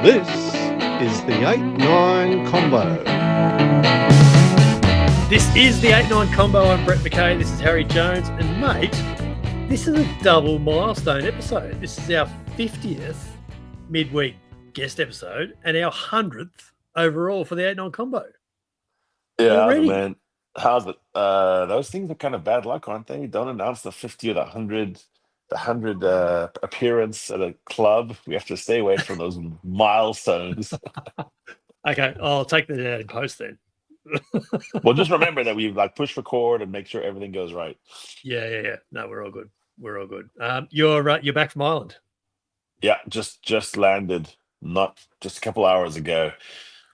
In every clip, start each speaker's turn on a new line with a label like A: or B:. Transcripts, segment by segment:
A: This is the 8-9 Combo.
B: This is the 8-9 Combo. I'm Brett McKay. This is Harry Jones. And, mate, this is a double milestone episode. This is our 50th midweek guest episode and our 100th overall for the 8-9 Combo.
C: Yeah,
B: Already.
C: man. How's it? Those things are kind of bad luck, aren't they? Don't announce the 50 or the 100 appearance at a club. We have to stay away from those milestones.
B: Okay, I'll take that out in post then.
C: Well, just remember that we push record and make sure everything goes right.
B: Yeah. No, we're all good. We're all good. You're back from Ireland.
C: Yeah, just landed, not just a couple hours ago. It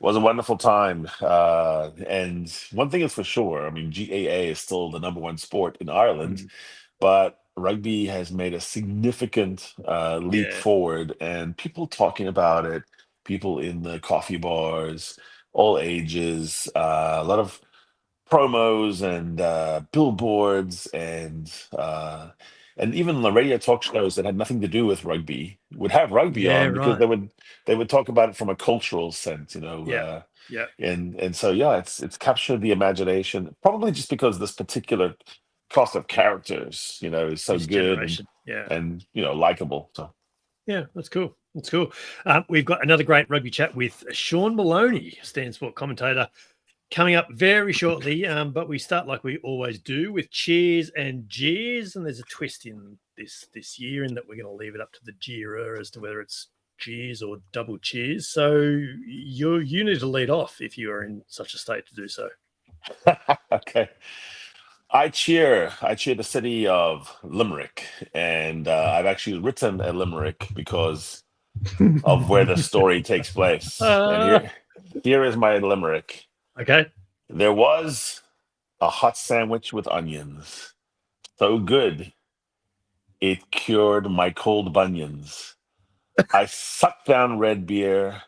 C: was a wonderful time. And one thing is for sure, I mean, GAA is still the number one sport in Ireland, but rugby has made a significant leap forward, and people talking about it, people in the coffee bars, all ages, a lot of promos and billboards and even the radio talk shows that had nothing to do with rugby would have rugby on because they would talk about it from a cultural sense, you know. And so it's captured the imagination, probably just because this particular cast of characters, you know, is so
B: This
C: good
B: generation.
C: and you know, likable. So
B: yeah, that's cool. That's cool. We've got another great rugby chat with Sean Maloney, Stand Sport commentator, coming up very shortly. But we start like we always do with cheers and jeers, and there's a twist in this year in that we're going to leave it up to the jeerer as to whether it's cheers or double cheers. So you need to lead off if you are in such a state to do so.
C: okay. I cheer the city of Limerick, and I've actually written a Limerick because of where the story takes place. And here is my Limerick.
B: Okay.
C: There was a hot sandwich with onions, so good it cured my cold bunions. I sucked down red beer,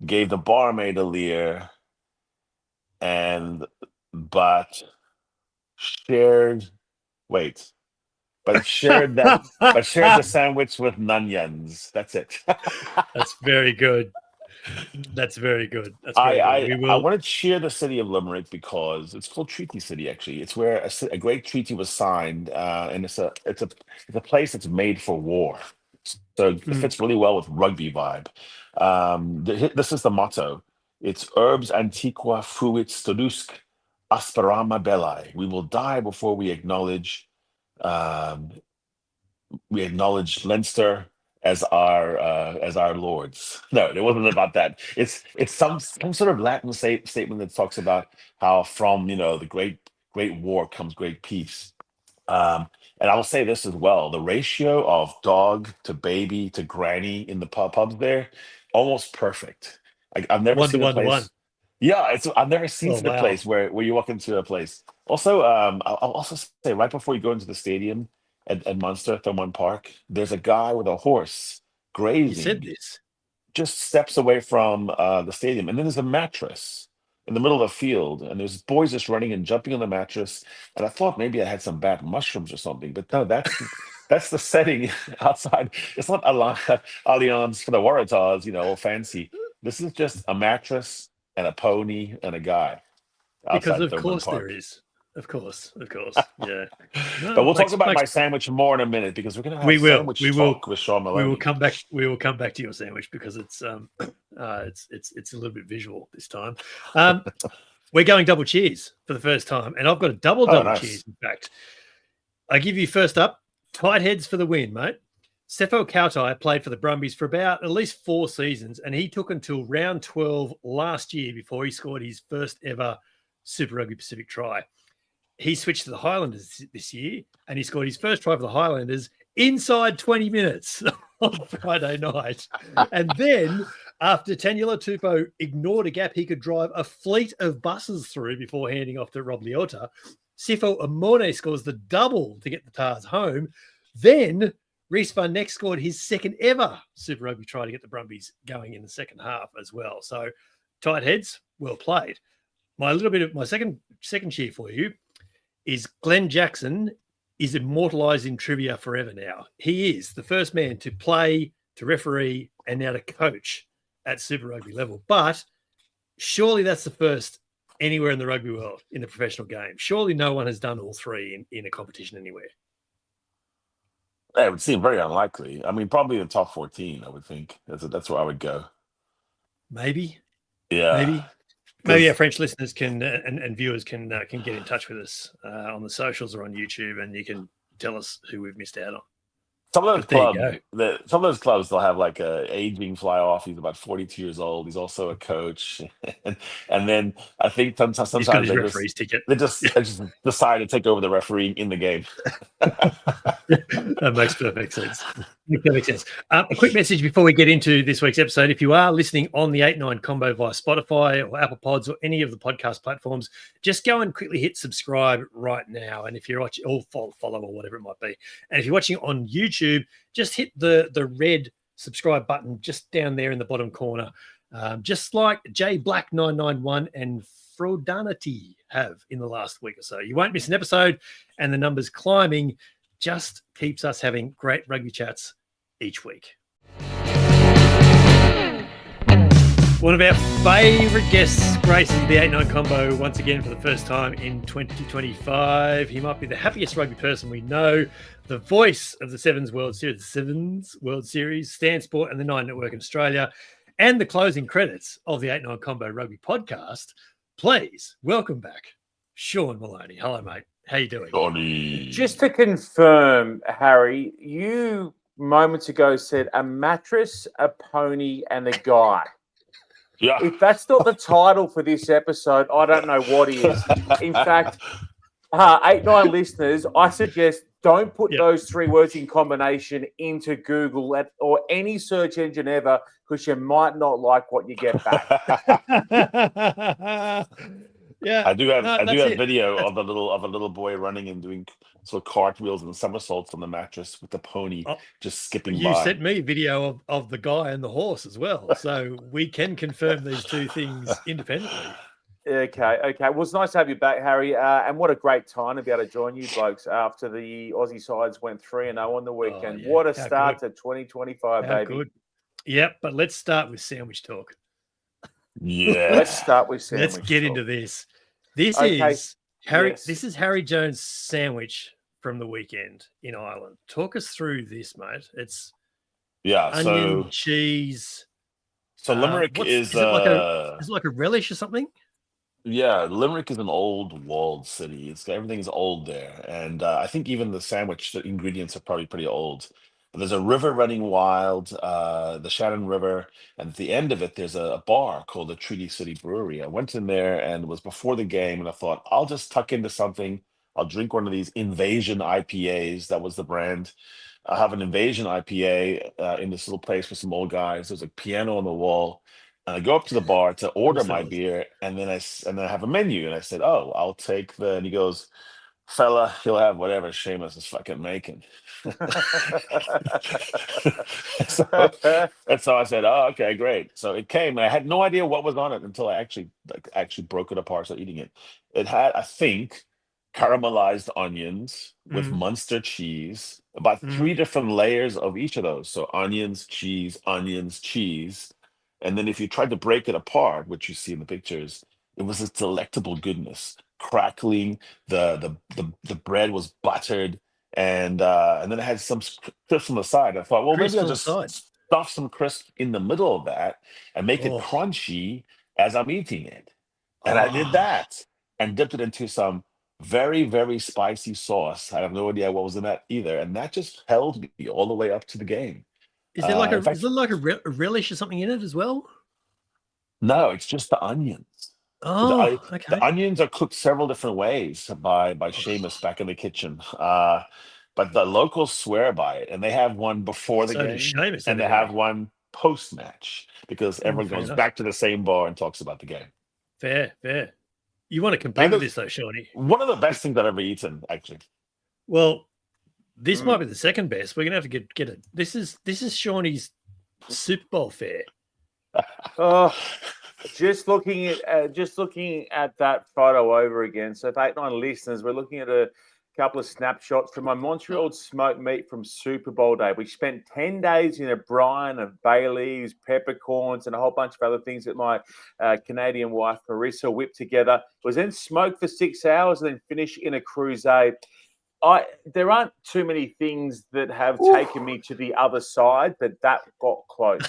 C: gave the barmaid a leer, but shared the sandwich with nunions. That's it.
B: That's very good. That's very good.
C: I want to cheer the city of Limerick because it's called Treaty City. Actually, it's where a great treaty was signed, and it's a place that's made for war. So it fits really well with rugby vibe. This is the motto. It's Urbs Antiqua Fuit Studusc Asperama Belli. We will die before we acknowledge Leinster as our lords. No, it wasn't about that. It's some sort of Latin statement that talks about how from the great war comes great peace. And I will say this as well: the ratio of dog to baby to granny in the pubs there, almost perfect. I've never seen a place. Yeah, I've never seen a place where you walk into a place. Also, I'll also say right before you go into the stadium at Munster, Thomond Park, there's a guy with a horse grazing.
B: You said this.
C: Just steps away from the stadium, and then there's a mattress in the middle of the field, and there's boys just running and jumping on the mattress. And I thought maybe I had some bad mushrooms or something, but no, that's the setting outside. It's not Allianz for the Waratahs, all fancy. This is just a mattress and a pony and a guy.
B: Because of course there is. Of course. Yeah. No,
C: but we'll talk about my sandwich more in a minute because we're going to have sandwich talk with Sean Maloney.
B: We will come back to your sandwich because it's a little bit visual this time. We're going double cheers for the first time, and I've got a double cheers. In fact, I give you first up tight heads for the win, mate. Sefo Kautai played for the Brumbies for about at least 4 seasons, and he took until round 12 last year before he scored his first ever Super Rugby Pacific try. He switched to the Highlanders this year, and he scored his first try for the Highlanders inside 20 minutes on Friday night. And then, after Taniela Tupou ignored a gap he could drive a fleet of buses through before handing off to Rob Leota, Sifo Amone scores the double to get the Tars home. Then Reece Van Neck scored his second ever Super Rugby try to get the Brumbies going in the second half as well. So, tight heads, well played. My second cheer for you is Glenn Jackson is immortalised in trivia forever now. He is the first man to play, to referee, and now to coach at Super Rugby level. But surely that's the first anywhere in the rugby world in the professional game. Surely no one has done all three in a competition anywhere.
C: It would seem very unlikely. I mean, probably the top 14, I would think. That's where I would go.
B: Maybe.
C: Yeah.
B: Maybe our French listeners can and viewers can get in touch with us on the socials or on YouTube, and you can tell us who we've missed out on.
C: Some of those clubs, they'll have like a aging fly off. He's about 42 years old. He's also a coach, and then I think sometimes they just decide to take over the refereeing in the game.
B: That makes perfect sense. A quick message before we get into this week's episode. If you are listening on the 8-9 Combo via Spotify or Apple Pods or any of the podcast platforms, just go and quickly hit subscribe right now. And if you're watching, or follow or whatever it might be. And if you're watching on YouTube, just hit the red subscribe button just down there in the bottom corner, just like J Black 991 and Frodanity have in the last week or so. You won't miss an episode, and the numbers climbing just keeps us having great rugby chats each week. One of our favourite guests graces the 8-9 Combo once again for the first time in 2025. He might be the happiest rugby person we know, the voice of the Sevens World Series, Stan Sport and the Nine Network in Australia, and the closing credits of the 8-9 Combo Rugby Podcast. Please welcome back Sean Maloney. Hello, mate. How you doing?
C: Johnny.
D: Just to confirm, Harry, you moments ago said a mattress, a pony, and a guy.
C: Yeah.
D: If that's not the title for this episode, I don't know what is. In fact, 8-9 listeners, I suggest don't put those three words in combination into Google or any search engine ever, because you might not like what you get back.
B: Yeah,
C: I do have video of a little boy running and doing sort of cartwheels and somersaults on the mattress with the pony just skipping by.
B: You sent me a video of the guy and the horse as well, so we can confirm these two things independently.
D: Okay. Well, it's nice to have you back, Harry, and what a great time to be able to join you blokes after the Aussie sides went 3-0 on the weekend. Oh, yeah. What a start to 2025, baby. Good.
B: Yep, but let's start with sandwich talk.
C: Yeah,
D: let's start with sandwich.
B: Let's get into this. This is Harry. Yes. This is Harry Jones' sandwich from the weekend in Ireland. Talk us through this, mate. It's onion, cheese.
C: So Limerick is
B: it like a relish or something?
C: Yeah, Limerick is an old walled city. Everything is old there, and I think even the ingredients are probably pretty old. But there's a river running wild, the Shannon River, and at the end of it, there's a bar called the Treaty City Brewery. I went in there, and it was before the game, and I thought, I'll just tuck into something. I'll drink one of these Invasion IPAs. That was the brand. I have an Invasion IPA in this little place with some old guys. There's a piano on the wall. And I go up to the bar to order my beer, and then I have a menu, and I said, "Oh, I'll take and he goes, "Fella, he'll have whatever Seamus is fucking making." so I said, "Oh, okay, great." So it came, and I had no idea what was on it until I actually broke it apart, started eating it. It had, I think, caramelized onions with Munster cheese, about 3 different layers of each of those. So onions, cheese. And then if you tried to break it apart, which you see in the pictures, it was this delectable goodness, crackling. The bread was buttered, and then it had some crisp on the side. I thought, well, maybe I'll just stuff some crisp in the middle of that and make it crunchy as I'm eating it. And I did that and dipped it into some very, very spicy sauce. I have no idea what was in that either, and that just held me all the way up to the game.
B: Is there like a relish or something in it as well?
C: No, it's just the onions.
B: Okay.
C: The onions are cooked several different ways by Seamus back in the kitchen. But the locals swear by it, and they have one before the game,
B: Seamus,
C: and they have one post-match because everyone goes back to the same bar and talks about the game.
B: Fair. You want to compete with this though, Seanny?
C: One of the best things I've ever eaten, actually.
B: Well, this might be the second best. We're gonna have to get it. This is Seanny's Super Bowl fare.
D: Just looking at that photo over again. So, if 8-9 listeners, we're looking at a couple of snapshots from my Montreal smoked meat from Super Bowl day. We spent 10 days in a brine of Baileys, peppercorns, and a whole bunch of other things that my Canadian wife, Marissa, whipped together. It was then smoked for 6 hours and then finished in a crusade. There aren't too many things that have taken me to the other side, but that got close.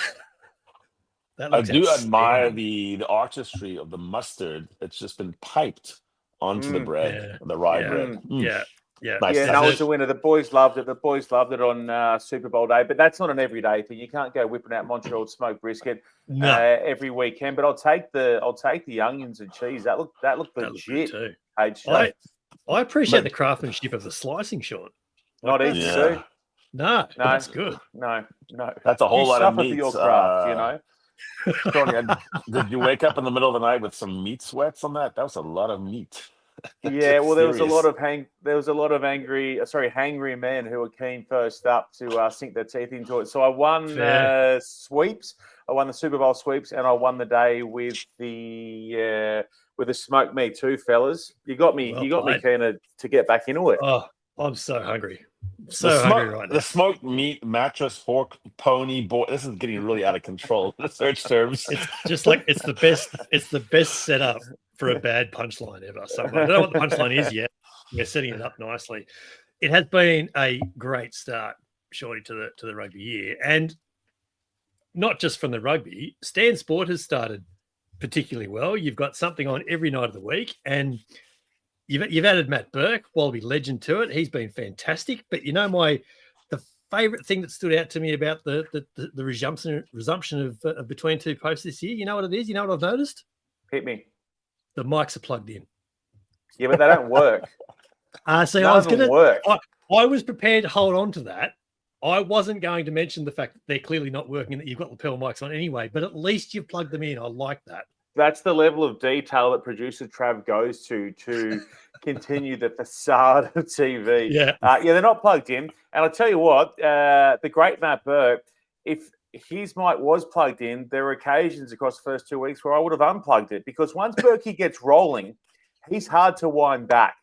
C: I do admire the artistry of the mustard that's just been piped onto the bread, the rye bread.
B: Yeah.
C: Nice.
D: Yeah, that was a winner. The boys loved it. The boys loved it on Super Bowl day, but that's not an everyday thing. You can't go whipping out Montreal smoked brisket every weekend. But I'll take the onions and cheese. That looked legit. Too.
B: I appreciate the craftsmanship of the slicing, Sean.
D: Not easy too.
B: No, that's good.
D: No.
C: That's a whole lot of meat.
D: Your craft,
C: Tony, did you wake up in the middle of the night with some meat sweats on that? That was a lot of meat.
D: Yeah, well, there was a lot of hangry men who were keen first up to sink their teeth into it. So I won sweeps. I won the Super Bowl sweeps, and I won the day with the smoked meat too, fellas. You got me. You got me keen to get back into it.
B: Oh, I'm so hungry. Hungry right now.
C: The smoked meat, mattress, fork, pony, boy. This is getting really out of control. The search terms.
B: It's just like it's the best. It's the best setup for a bad punchline ever. So I don't know what the punchline is yet. We're setting it up nicely. It has been a great start, surely, to the rugby year, and not just from the rugby. Stan Sport has started particularly well. You've got something on every night of the week, and you've added Matt Burke, Wallaby legend, to it. He's been fantastic. But the favourite thing that stood out to me about the resumption of Between Two Posts this year, you know what it is? You know what I've noticed?
D: Hit me.
B: The mics are plugged in.
D: Yeah, but they don't work.
B: I was prepared to hold on to that. I wasn't going to mention the fact that they're clearly not working and that you've got lapel mics on anyway, but at least you've plugged them in. I like that.
D: That's the level of detail that producer Trav goes to continue the facade of TV.
B: Yeah.
D: They're not plugged in. And I'll tell you what, the great Matt Burke, if his mic was plugged in, there were occasions across the first 2 weeks where I would have unplugged it, because once Berkey gets rolling, he's hard to wind back.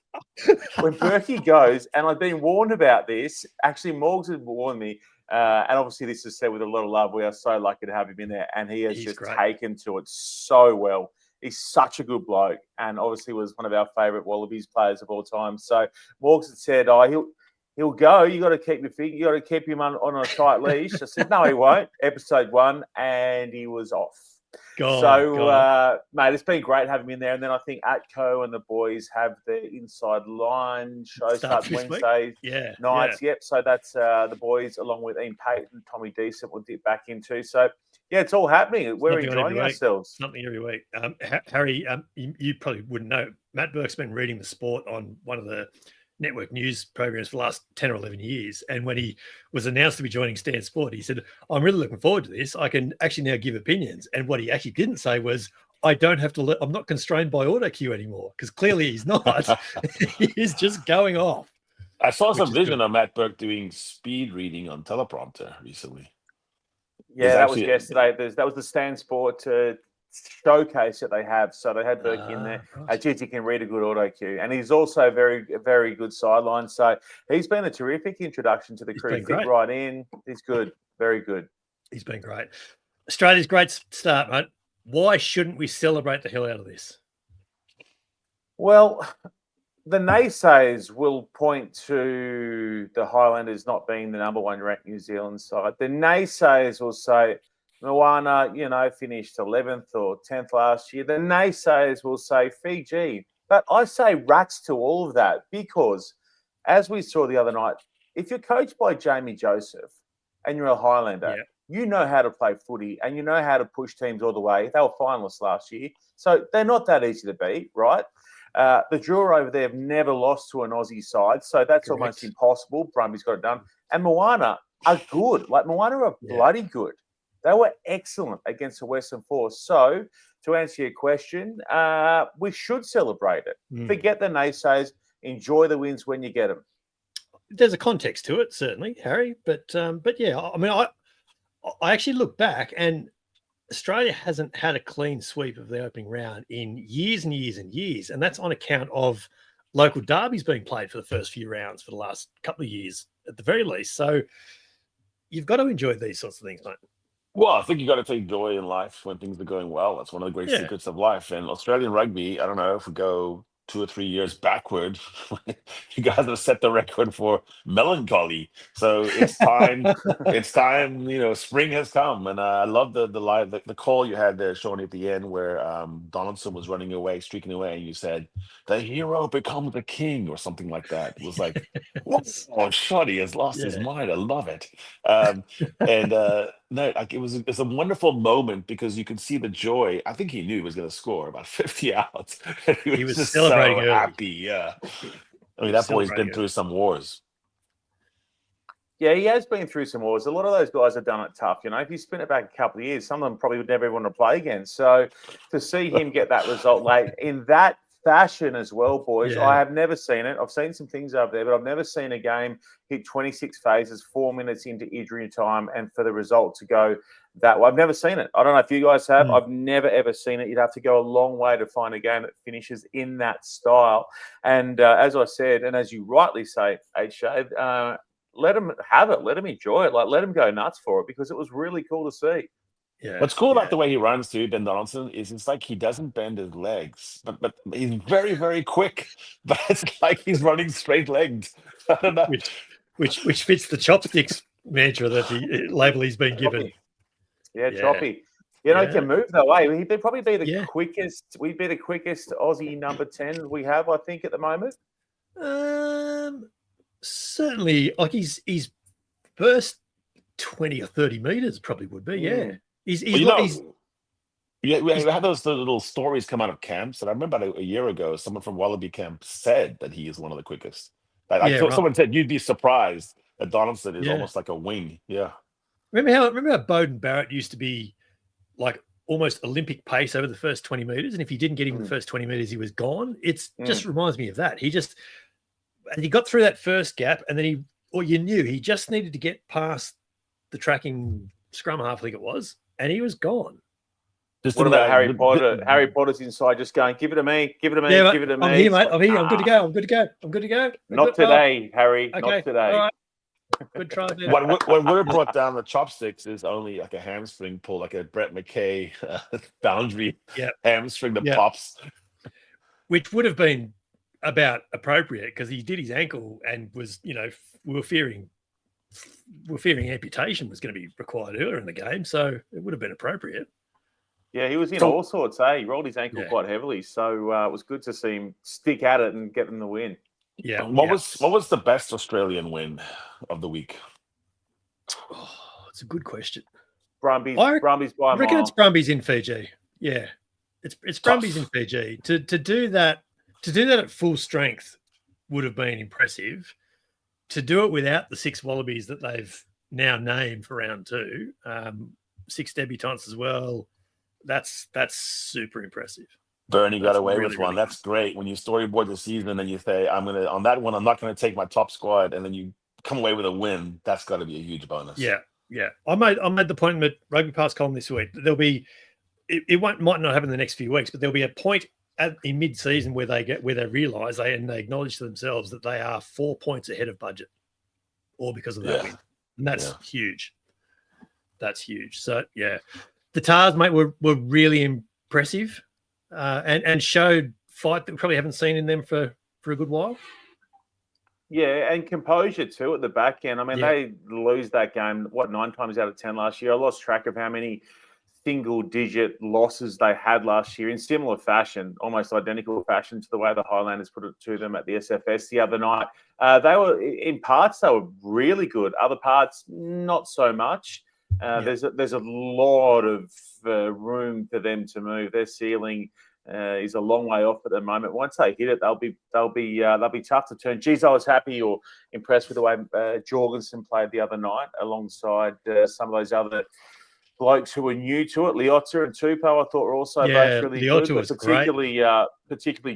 D: When Berkey goes, and I've been warned about this, actually Morgs had warned me, and obviously this is said with a lot of love. We are so lucky to have him in there, and he's just taken to it so well. He's such a good bloke, and obviously was one of our favourite Wallabies players of all time. So Morgs had said, he'll go. You got to keep you got to keep him on a tight leash. I said, no, he won't. Episode 1, and he was off. Mate, it's been great having him in there. And then I think Atco and the boys have the Inside Line show starts Wednesday nights. Yep. So that's the boys along with Ian Payton, Tommy Decent will dip back into. So yeah, it's all happening. We're enjoying ourselves.
B: Something every week. Harry, you probably wouldn't know. Matt Burke's been reading the sport on one of the network news programs for the last 10 or 11 years. And when he was announced to be joining Stan Sport, he said, I'm really looking forward to this. I can actually now give opinions. And what he actually didn't say was, I'm not constrained by auto cue anymore, because clearly he's not. He's just going off.
C: I saw some vision of Matt Burke doing speed reading on teleprompter recently.
D: Yeah, that was yesterday. That was the Stan Sport showcase that they have. So they had Burke in there. He can read a good auto cue, and he's also very, very good sideline. So he's been a terrific introduction to the crew. Fit right in. He's good, very good.
B: He's been great. Australia's great start, mate. Why shouldn't we celebrate the hell out of this?
D: Well, the naysayers will point to the Highlanders not being the number 1 ranked New Zealand side. The naysayers will say Moana, finished 11th or 10th last year. The naysayers will say Fiji. But I say rats to all of that, because as we saw the other night, if you're coached by Jamie Joseph and you're a Highlander, you know how to play footy and you know how to push teams all the way. They were finalists last year. So they're not that easy to beat, right? The Drua over there have never lost to an Aussie side, so that's almost impossible. Brumby's got it done. And Moana are good. Moana are bloody good. They were excellent against the Western Force. So, to answer your question, we should celebrate it. Forget the naysayers. Enjoy the wins when you get them.
B: There's a context to it, certainly, Harry. But yeah, I mean, I actually look back, and Australia hasn't had a clean sweep of the opening round in years and years and years, and that's on account of local derbies being played for the first few rounds for the last couple of years at the very least. So you've got to enjoy these sorts of things, mate.
C: Well, I think you got to take joy in life when things are going well. That's one of the great secrets of life. And Australian rugby, I don't know if we go 2 or 3 years backward, you guys have set the record for melancholy. So it's time. It's time. Spring has come, and I love the call you had there, Seanny, at the end, where Donaldson was running away, streaking away, and you said, "The hero becomes the king," or something like that. It was like, "Oh, Seanny has lost his mind." I love it. No, like it's a wonderful moment because you could see the joy. I think he knew he was going to score about 50 outs. He was just
B: celebrating
C: so happy. Yeah, I mean that boy's been through some wars.
D: Yeah, he has been through some wars. A lot of those guys have done it tough. If you spin it back a couple of years, some of them probably would never want to play again. So to see him get that result late in that fashion as well, boys, I have never seen it. I've seen some things over there, but I've never seen a game hit 26 phases, 4 minutes into injury time, and for the result to go that way. I've never seen it. I don't know if you guys have. I've never, ever seen it. You'd have to go a long way to find a game that finishes in that style. And as I said, and as you rightly say, H.A., let him have it. Let him enjoy it. Let him go nuts for it because it was really cool to see.
B: Yeah.
C: What's cool about the way he runs too, Ben Donaldson, is it's like he doesn't bend his legs, but he's very, very quick. But it's like he's running straight legged. I don't know.
B: Which fits the chopsticks mantra that label he's been given.
D: Yeah, choppy. He can move that way. He'd probably be the quickest. We'd be the quickest Aussie number 10 we have, I think, at the moment.
B: Certainly, like his first 20 or 30 meters probably would be. Yeah. We
C: had those little stories come out of camps, and I remember a year ago, someone from Wallaby camp said that he is one of the quickest. Someone said you'd be surprised that Donaldson is almost like a wing. Yeah.
B: Remember how Bowden Barrett used to be like almost Olympic pace over the first 20 meters, and if you didn't get him the first 20 meters, he was gone. Just reminds me of that. He got through that first gap, and then you knew he just needed to get past the tracking scrum half, I think it was, and he was gone.
D: What about Harry Potter? Harry Potter's inside just going, give it to me, give it to me, give it to me.
B: I'm here, mate. I'm here. I'm good to go. I'm good to go.
D: Not today, Harry.
B: Okay.
D: Not today.
B: All right. Good try there.
C: What would have brought down the chopsticks is only like a hamstring pull, like a Brett McKay boundary hamstring that pops. Which
B: would have been about appropriate because he did his ankle and was, we were fearing amputation was going to be required earlier in the game, so it would have been appropriate.
D: Yeah, he was in all sorts. He rolled his ankle quite heavily, so it was good to see him stick at it and get them the win.
C: Yeah. What was the best Australian win of the week?
B: Oh, it's a good question.
D: Brumbies by a mile.
B: I reckon it's Brumbies in Fiji. Yeah, it's Brumbies in Fiji. To do that at full strength would have been impressive. To do it without the 6 Wallabies that they've now named for round 2, 6 debutants as well, that's super impressive.
C: Bernie got away with one. That's great. When you storyboard the season and you say, I'm not going to take my top squad, and then you come away with a win, that's got to be a huge bonus.
B: Yeah. I made the point in the Rugby Pass column this week. There'll be it might not happen in the next few weeks, but there'll be a point in mid-season where they realise they acknowledge to themselves that they are 4 points ahead of budget, all because of that win, and that's huge. That's huge. So the Tars, mate, were really impressive, and showed fight that we probably haven't seen in them for a good while.
D: Yeah, and composure too at the back end. I mean, they lose that game 9 times out of 10 last year. I lost track of how many single-digit losses they had last year in similar fashion, almost identical fashion to the way the Highlanders put it to them at the SFS the other night. They were, in parts, they were really good. Other parts, not so much. There's a lot of room for them to move. Their ceiling is a long way off at the moment. Once they hit it, they'll be tough to turn. Geez, I was happy or impressed with the way Jorgensen played the other night alongside some of those other blokes who were new to it. Leota and Tupou, I thought, were also both really
B: Leota
D: good.
B: Was
D: particularly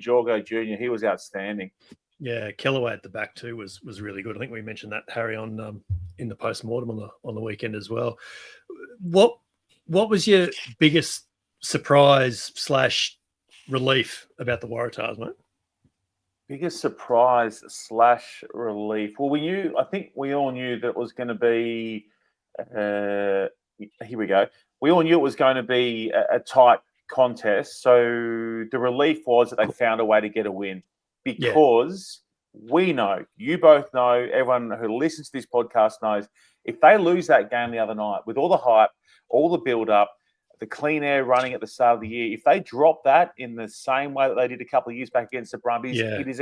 D: Jorgo Jr., he was outstanding.
B: Yeah, Kellaway at the back too was really good. I think we mentioned that, Harry, on in the post-mortem on the weekend as well. What was your biggest surprise / relief about the Waratahs, mate?
D: Biggest surprise / relief. Well, I think we all knew that it was going to be. Here we go. We all knew it was going to be a tight contest. So the relief was that they found a way to get a win, because we know, you both know, everyone who listens to this podcast knows, if they lose that game the other night with all the hype, all the build-up, the clean air running at the start of the year, if they drop that in the same way that they did a couple of years back against the Brumbies, it is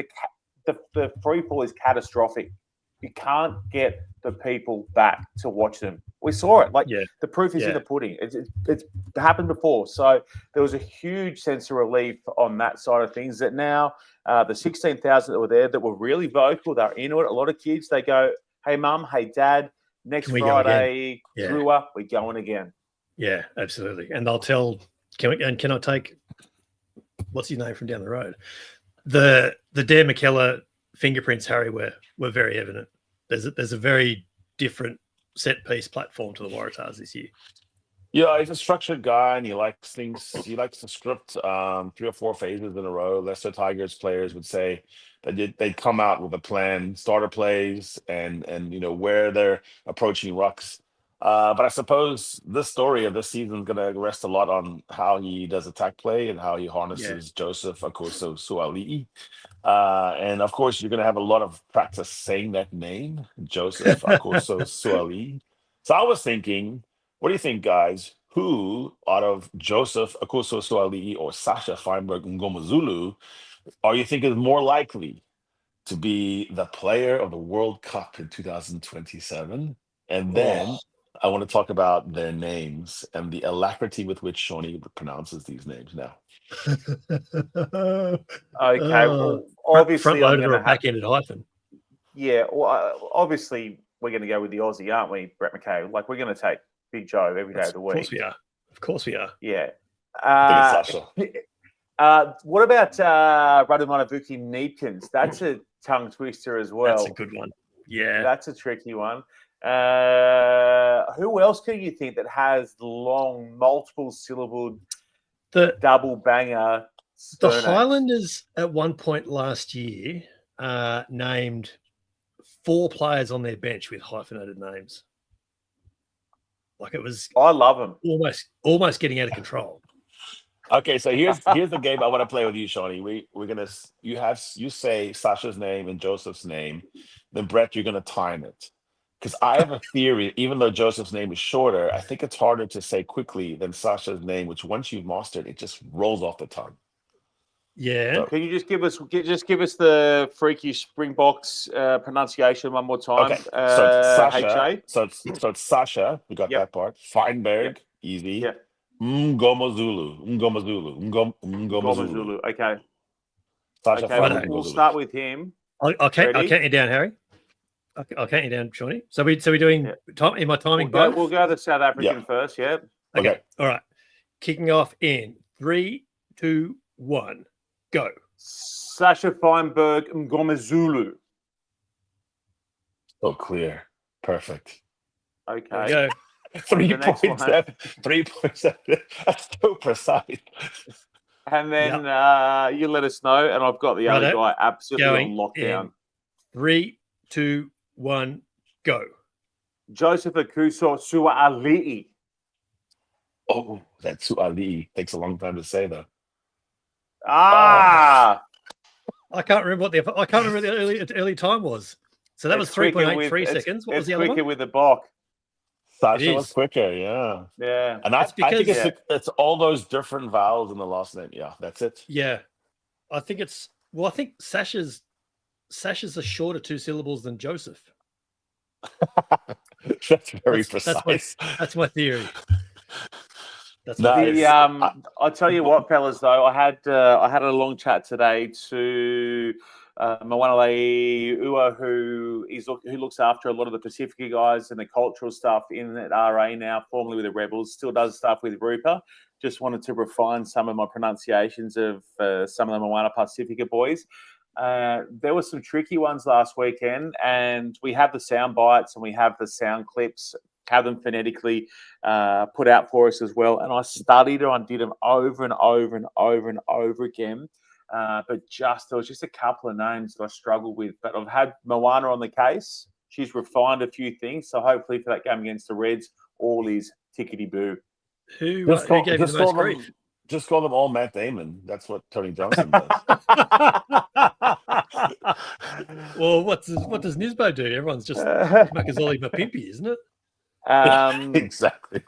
D: the free fall is catastrophic. You can't get the people back to watch them. We saw it. The proof is in the pudding. It's happened before. So there was a huge sense of relief on that side of things, that now the 16,000 that were there that were really vocal, they're into it. A lot of kids, they go, hey, mum, hey, dad, next Friday, Drua, we're going again.
B: Yeah, absolutely. And they'll tell, can I take, what's his name from down the road? The Dare McKellar fingerprints, Harry, were very evident. There's a very different set piece platform to the Waratahs this year.
C: Yeah, he's a structured guy, and he likes things. He likes to script 3 or 4 phases in a row. Leicester Tigers players would say that they'd come out with a plan, starter plays, and where they're approaching rucks. But I suppose this story of this season is going to rest a lot on how he does attack play and how he harnesses Joseph Akoso Suali'i. And of course, you're going to have a lot of practice saying that name, Joseph Akoso Suali'i. So I was thinking, what do you think, guys? Who out of Joseph Akoso Suali'i or Sasha Feinberg Ngomazulu are you think is more likely to be the player of the World Cup in 2027? And then I want to talk about their names and the alacrity with which Seanny pronounces these names now.
D: Okay, well, obviously
B: front loaded or back-ended hyphen.
D: Yeah, well, obviously we're going to go with the Aussie, aren't we, Brett McKay? Like, we're going to take Big Joe every day of the week.
B: Of course we are.
D: Yeah.
C: Sasha.
D: What about Radumanavuki Neepkins? That's a tongue twister as well.
B: That's a good one. Yeah.
D: That's a tricky one. Who else can you think that has long, multiple syllabled double banger?
B: The Highlanders at one point last year named 4 players on their bench with hyphenated names. Like, it was,
D: I love them.
B: Almost getting out of control.
C: Okay, so here's the game I want to play with you, Seanny. We're gonna you say Sasha's name and Joseph's name, then Brett, you're gonna time it. Because I have a theory, even though Joseph's name is shorter, I think it's harder to say quickly than Sasha's name, which once you've mastered, it just rolls off the tongue.
B: Yeah.
C: So,
D: can you just give us the freaky Springboks pronunciation one more time?
C: Okay. So it's Sasha.
D: HA?
C: So it's Sasha. We got that part. Feinberg, easy.
D: Yep.
C: Ngomazulu.
D: Okay.
C: Sasha
D: Okay, we'll start with him.
B: I'll count you down, Harry. I'll count you down, Seanny. So we're doing time. Am I timing both?
D: We'll go to South African first. Yeah.
B: Okay. All right. Kicking off in 3, 2, 1, go.
D: Sasha Feinberg Ngomazulu.
C: So clear. Perfect.
D: Okay.
B: Go.
C: 3.7. 3.7. That's so precise.
D: And then you let us know, and I've got the other guy absolutely on lockdown.
B: 3, 2, 1, go.
D: Joseph Akoso Suali'i.
C: Oh, that Suali'i takes a long time to say, though.
B: I can't remember what the early time was. So that was 3.83 seconds. What was the other one?
D: Quicker with the Bok.
C: Sasha was quicker, yeah. And I think it's all those different vowels in the last name. Yeah, that's it.
B: Yeah, I think I think Sasha's are shorter 2 syllables than Joseph.
C: That's very precise.
B: That's my theory.
D: I'll tell you what, fellas. Though I had a long chat today to Mwanale Ua, who looks after a lot of the Pacifica guys and the cultural stuff in at RA now, formerly with the Rebels, still does stuff with Rupa. Just wanted to refine some of my pronunciations of some of the Moana Pacifica boys. There were some tricky ones last weekend, and we have the sound bites and we have the sound clips, have them phonetically put out for us as well. And I studied and I did them over and over and over and over again. But there was just a couple of names that I struggled with. But I've had Moana on the case. She's refined a few things. So hopefully for that game against the Reds, all is tickety-boo.
B: Who gave you the most grief?
C: Just call them all Matt Damon. That's what Tony Johnson does.
B: Well, what does Nisbo do? Everyone's just Makazoli Mapimpi, isn't it?
C: Exactly.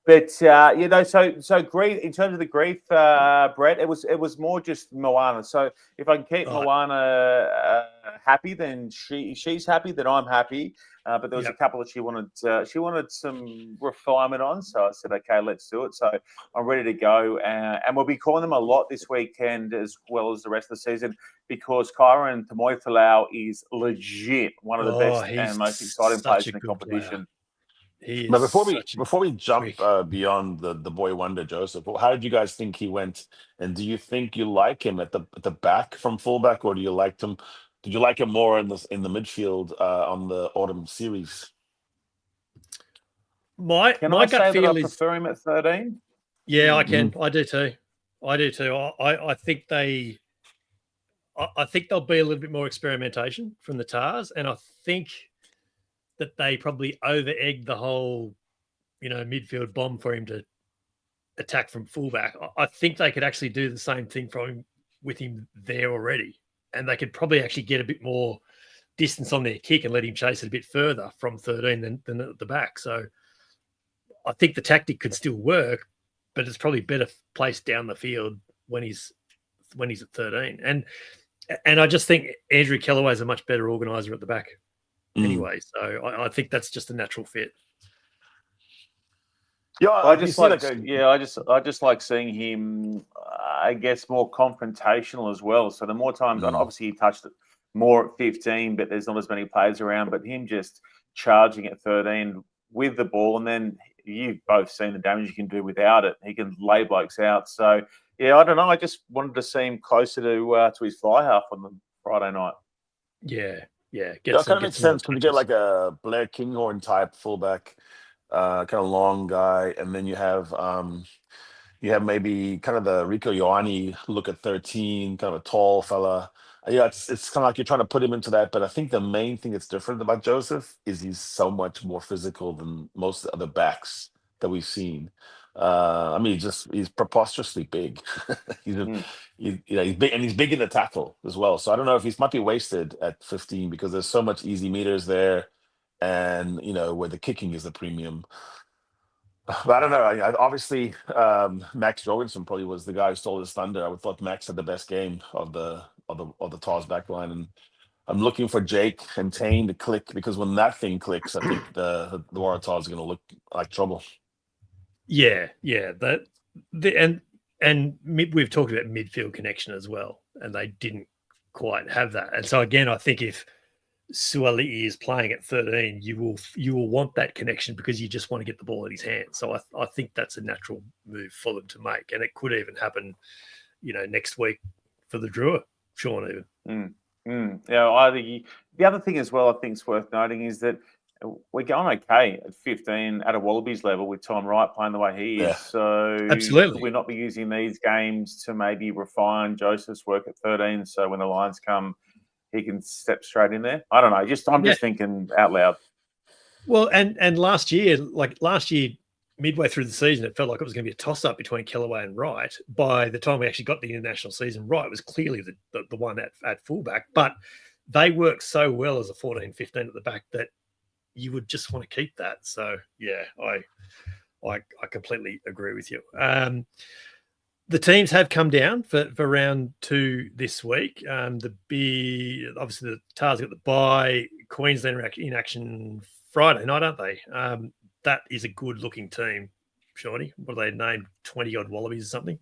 D: But so grief in terms of the grief, Brett, it was more just Moana. So if I can keep Moana happy, then she's happy, then I'm happy. But there was a couple that she wanted some refinement on. So I said, okay, let's do it. So I'm ready to go, and we'll be calling them a lot this weekend as well as the rest of the season because Kyron Tamoifalau is legit one of the best and most exciting players in the competition.
C: But before we jump beyond the boy wonder Joseph, how did you guys think he went? And do you think you like him at the back from fullback, or do you like him? Did you like him more in the midfield on the autumn series?
D: My gut feel is I prefer him at 13.
B: Yeah, I can. I do too. I think there'll be a little bit more experimentation from the Tars, and I think that they probably over-egged the whole, midfield bomb for him to attack from fullback. I think they could actually do the same thing with him there already. And they could probably actually get a bit more distance on their kick and let him chase it a bit further from 13 than at the back. So I think the tactic could still work, but it's probably better placed down the field when he's at 13. And I just think Andrew Kellaway's a much better organizer at the back anyway. So I think that's just a natural fit.
D: Yeah, I just like seeing him. I guess more confrontational as well. So the more times, and obviously he touched it more at 15, but there's not as many players around. But him just charging at 13 with the ball, and then you've both seen the damage you can do without it. He can lay blokes out. So yeah, I don't know. I just wanted to see him closer to his fly half on the Friday night.
B: Yeah.
C: That kind of makes sense when you get like a Blair Kinghorn type fullback. Kind of long guy, and then you have maybe kind of the Rico Ioane look at 13, kind of a tall fella. Yeah, it's kind of like you're trying to put him into that, but I think the main thing that's different about Joseph is he's so much more physical than most of the other backs that we've seen. He's preposterously big. He's big, and he's big in the tackle as well. So I don't know if he might be wasted at 15 because there's so much easy meters there. And where the kicking is the premium, but I don't know. Obviously, Max Jorgensen probably was the guy who stole his thunder. I would thought Max had the best game of the Tars back line, and I'm looking for Jake and Tane to click because when that thing clicks, I think the Waratahs are going to look like trouble.
B: Yeah, and we've talked about midfield connection as well, and they didn't quite have that. And so again, I think if Suali'i is playing at 13, you will want that connection because you just want to get the ball in his hands. So I think that's a natural move for them to make, and it could even happen, next week for the Drua, Sean. Even.
D: Yeah, the other thing as well I think is worth noting is that we're going okay at 15 at a Wallabies level with Tom Wright playing the way he is. So
B: absolutely,
D: we'll not be using these games to maybe refine Joseph's work at 13. So when the Lions come, he can step straight in there. I don't know. I'm just thinking out loud.
B: Well, and last year, midway through the season, it felt like it was going to be a toss-up between Kellaway and Wright. By the time we actually got the international season, Wright was clearly the one at fullback. But they work so well as a 14-15 at the back that you would just want to keep that. So, yeah, I completely agree with you. The teams have come down for round 2 this week. Obviously the Tars got the bye. Queensland are in action Friday night, aren't they? That is a good-looking team, Seanny. What are they named? 20-odd Wallabies or something?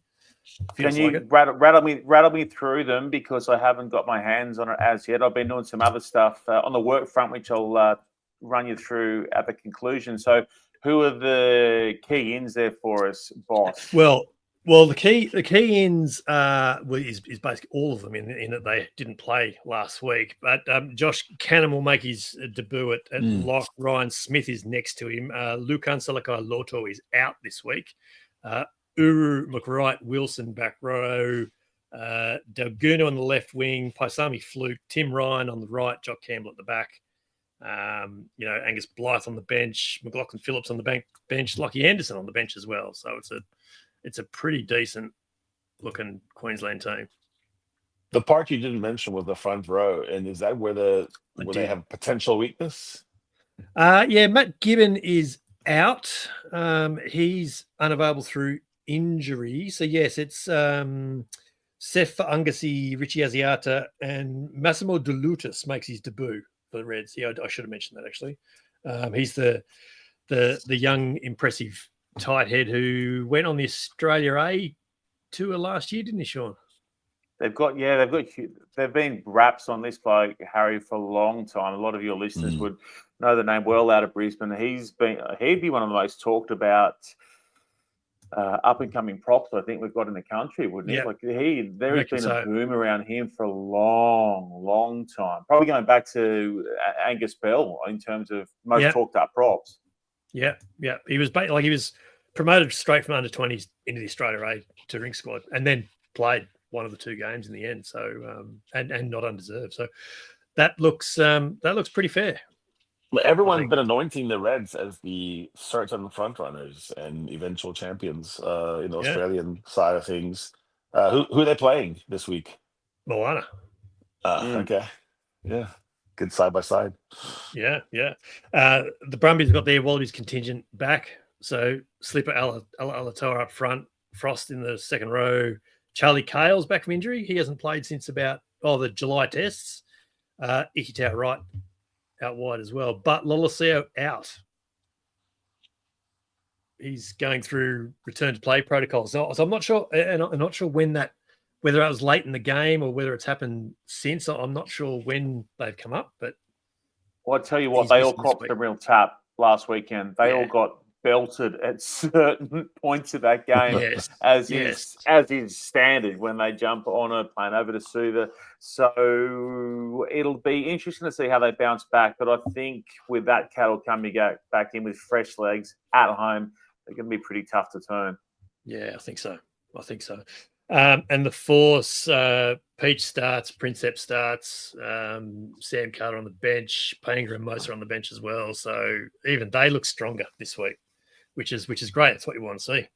D: Can you rattle me through them because I haven't got my hands on it as yet. I've been doing some other stuff on the work front, which I'll run you through at the conclusion. So, who are the key ins there for us, boss?
B: Well, the key ins is basically all of them in that they didn't play last week. But Josh Cannon will make his debut at lock. Ryan Smith is next to him. Lukan Salakai-Loto is out this week. Uru McWright Wilson back row. Delguna on the left wing, Paisami Fluke, Tim Ryan on the right, Jock Campbell at the back. Angus Blythe on the bench, McLaughlin Phillips on the bench, Lockie Anderson on the bench as well. So it's a pretty decent looking Queensland team.
C: The part you didn't mention was the front row, and is that where they have potential weakness?
B: Matt Gibbon is out. He's unavailable through injury. So yes, it's Seth Ungasi, Richie Asiata, and Massimo De Lutis makes his debut for the Reds. Yeah, I should have mentioned that actually. He's the young, impressive tight head who went on the Australia A tour last year, didn't he, Sean?
D: They've been raps on this by Harry for a long time. A lot of your listeners would know the name well out of Brisbane. He'd be one of the most talked about up and coming props I think we've got in the country, wouldn't he? Like there has been a boom around him for a long time. Probably going back to Angus Bell in terms of most talked up props. Yeah.
B: He was promoted straight from under 20s into the Australia A touring squad, and then played one of the two games in the end. So and not undeserved. So that looks pretty fair.
C: Everyone's been anointing the Reds as the certain front runners and eventual champions in the Australian side of things. Who are they playing this week?
B: Moana.
C: Okay. Yeah. Good side by side.
B: Yeah. The Brumbies have got their Wallabies contingent back. So Slipper Alatoa up front, Frost in the second row. Charlie Cale's back from injury. He hasn't played since about the July tests. Ikitau right out wide as well. But Loloseo out. He's going through return to play protocols. So I'm not sure, and I'm not sure whether it was late in the game or whether it's happened since. I'm not sure when they've come up, but
D: I'll tell you what, they all copped a real tap last weekend. They all got belted at certain points of that game, as is standard when they jump on a plane over to Suva. So it'll be interesting to see how they bounce back. But I think with that cattle coming back in with fresh legs at home, they're going to be pretty tough to turn.
B: Yeah, I think so. And the force, Peach starts, Princep starts, Sam Carter on the bench, Painter and Moser on the bench as well. So even they look stronger this week, which is great. That's what you want to see.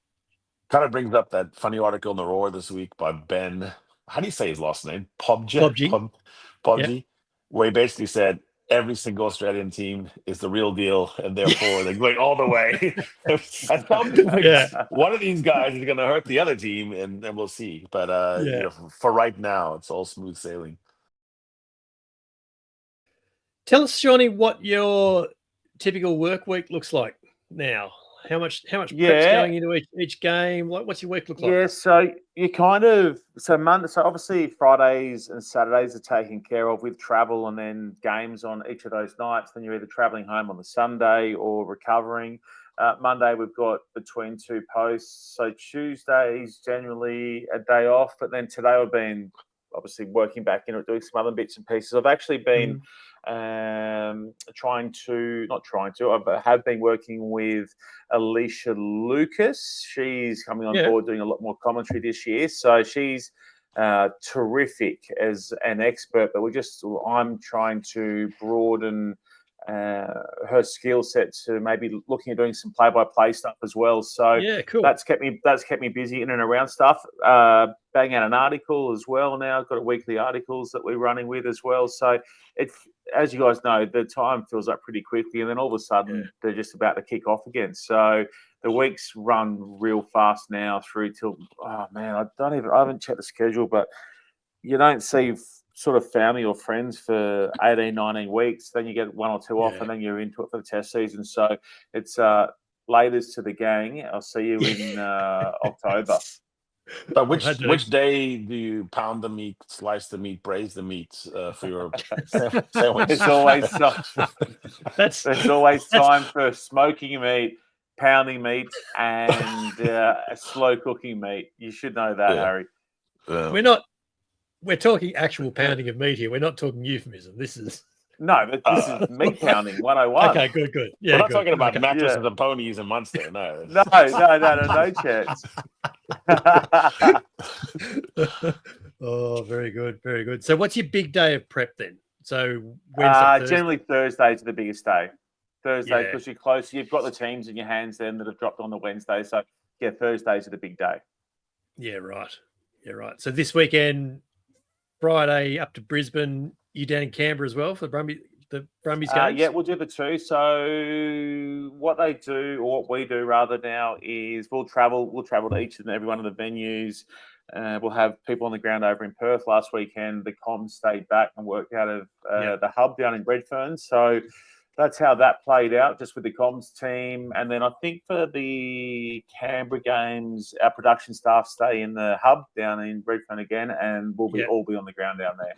C: Kind of brings up that funny article in the Roar this week by Ben. How do you say his last name? Pobji, where he basically said every single Australian team is the real deal, and therefore they're going all the way. At some point, one of these guys is going to hurt the other team, and we'll see. But for right now, it's all smooth sailing.
B: Tell us, Seanny, what your typical work week looks like now. How much prep's going into each game? What's your week look like?
D: Yeah, so you Monday. So obviously Fridays and Saturdays are taken care of with travel, and then games on each of those nights. Then you're either traveling home on the Sunday or recovering. Monday we've got between two posts. So Tuesday is generally a day off, but then today I've been obviously working back in it, doing some other bits and pieces. I've actually been I have been working with Alicia Lucas. She's coming on board doing a lot more commentary this year. So she's terrific as an expert, but I'm trying to broaden her skill set to maybe looking at doing some play-by-play stuff as well. So
B: cool.
D: That's kept me busy in and around stuff. Bang out an article as well now. I've got weekly articles that we're running with as well. So as you guys know, the time fills up pretty quickly, and then all of a sudden they're just about to kick off again. So the weeks run real fast now through till I haven't checked the schedule, but you don't see sort of family or friends for 18, 19 weeks. Then you get one or two off, and then you're into it for the test season. So it's laters to the gang. I'll see you in October.
C: But which day do you pound the meat, slice the meat, braise the meat for your sandwich?
D: There's always time for smoking meat, pounding meat, and slow cooking meat. You should know that, Harry.
B: We're talking actual pounding of meat here. We're not talking euphemism. This is
D: is meat pounding 101.
B: Okay, good. Yeah,
C: we're not talking about mattresses and ponies and Munster. No,
D: no chance.
B: Oh, very good, very good. So, what's your big day of prep then? So, Wednesday, Thursday?
D: Generally, Thursdays are the biggest day. Thursday,
B: Yeah.
D: because you're close. You've got the teams in your hands then that have dropped on the Wednesday. So, yeah, Thursdays are the big day.
B: Yeah, right. Yeah, right. So this weekend, Friday up to Brisbane. You down in Canberra as well for the Brumbies games?
D: Yeah, we'll do the two. So what they do, or what we do rather now, is we'll travel to each and every one of the venues. We'll have people on the ground over in Perth. Last weekend, the comms stayed back and worked out of the hub down in Redfern. So that's how that played out, just with the comms team. And then I think for the Canberra games, our production staff stay in the hub down in Redfern again, and we'll all be on the ground down there.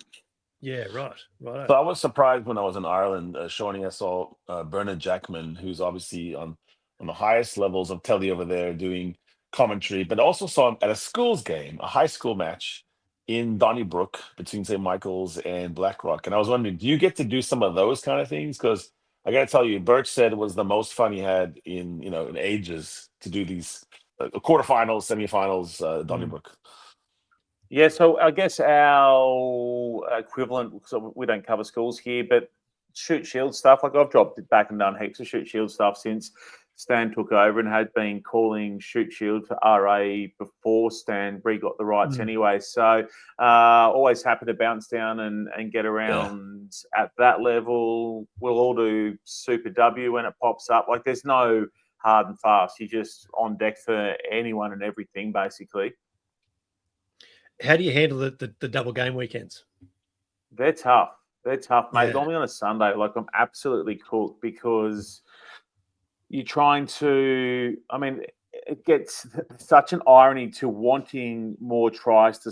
B: Yeah, right.
C: So I was surprised when I was in Ireland, Seanny, I saw Bernard Jackman, who's obviously on the highest levels of telly over there doing commentary, but also saw him at a schools game, a high school match in Donnybrook between St. Michael's and Blackrock. And I was wondering, do you get to do some of those kind of things? Because I got to tell you, Birch said it was the most fun he had in ages to do these quarterfinals, semifinals, Donnybrook.
D: Yeah, so I guess our equivalent, so we don't cover schools here, but shoot shield stuff, like I've dropped it back and done heaps of shoot shield stuff since Stan took over, and had been calling shoot shield for RA before Stan got the rights anyway. So always happy to bounce down and get around at that level. We'll all do Super W when it pops up. Like, there's no hard and fast. You're just on deck for anyone and everything, basically.
B: How do you handle the double game weekends?
D: They're tough. They're tough, mate. Normally on a Sunday, like, I'm absolutely cooked, because you're trying to, I mean, it gets such an irony to wanting more tries to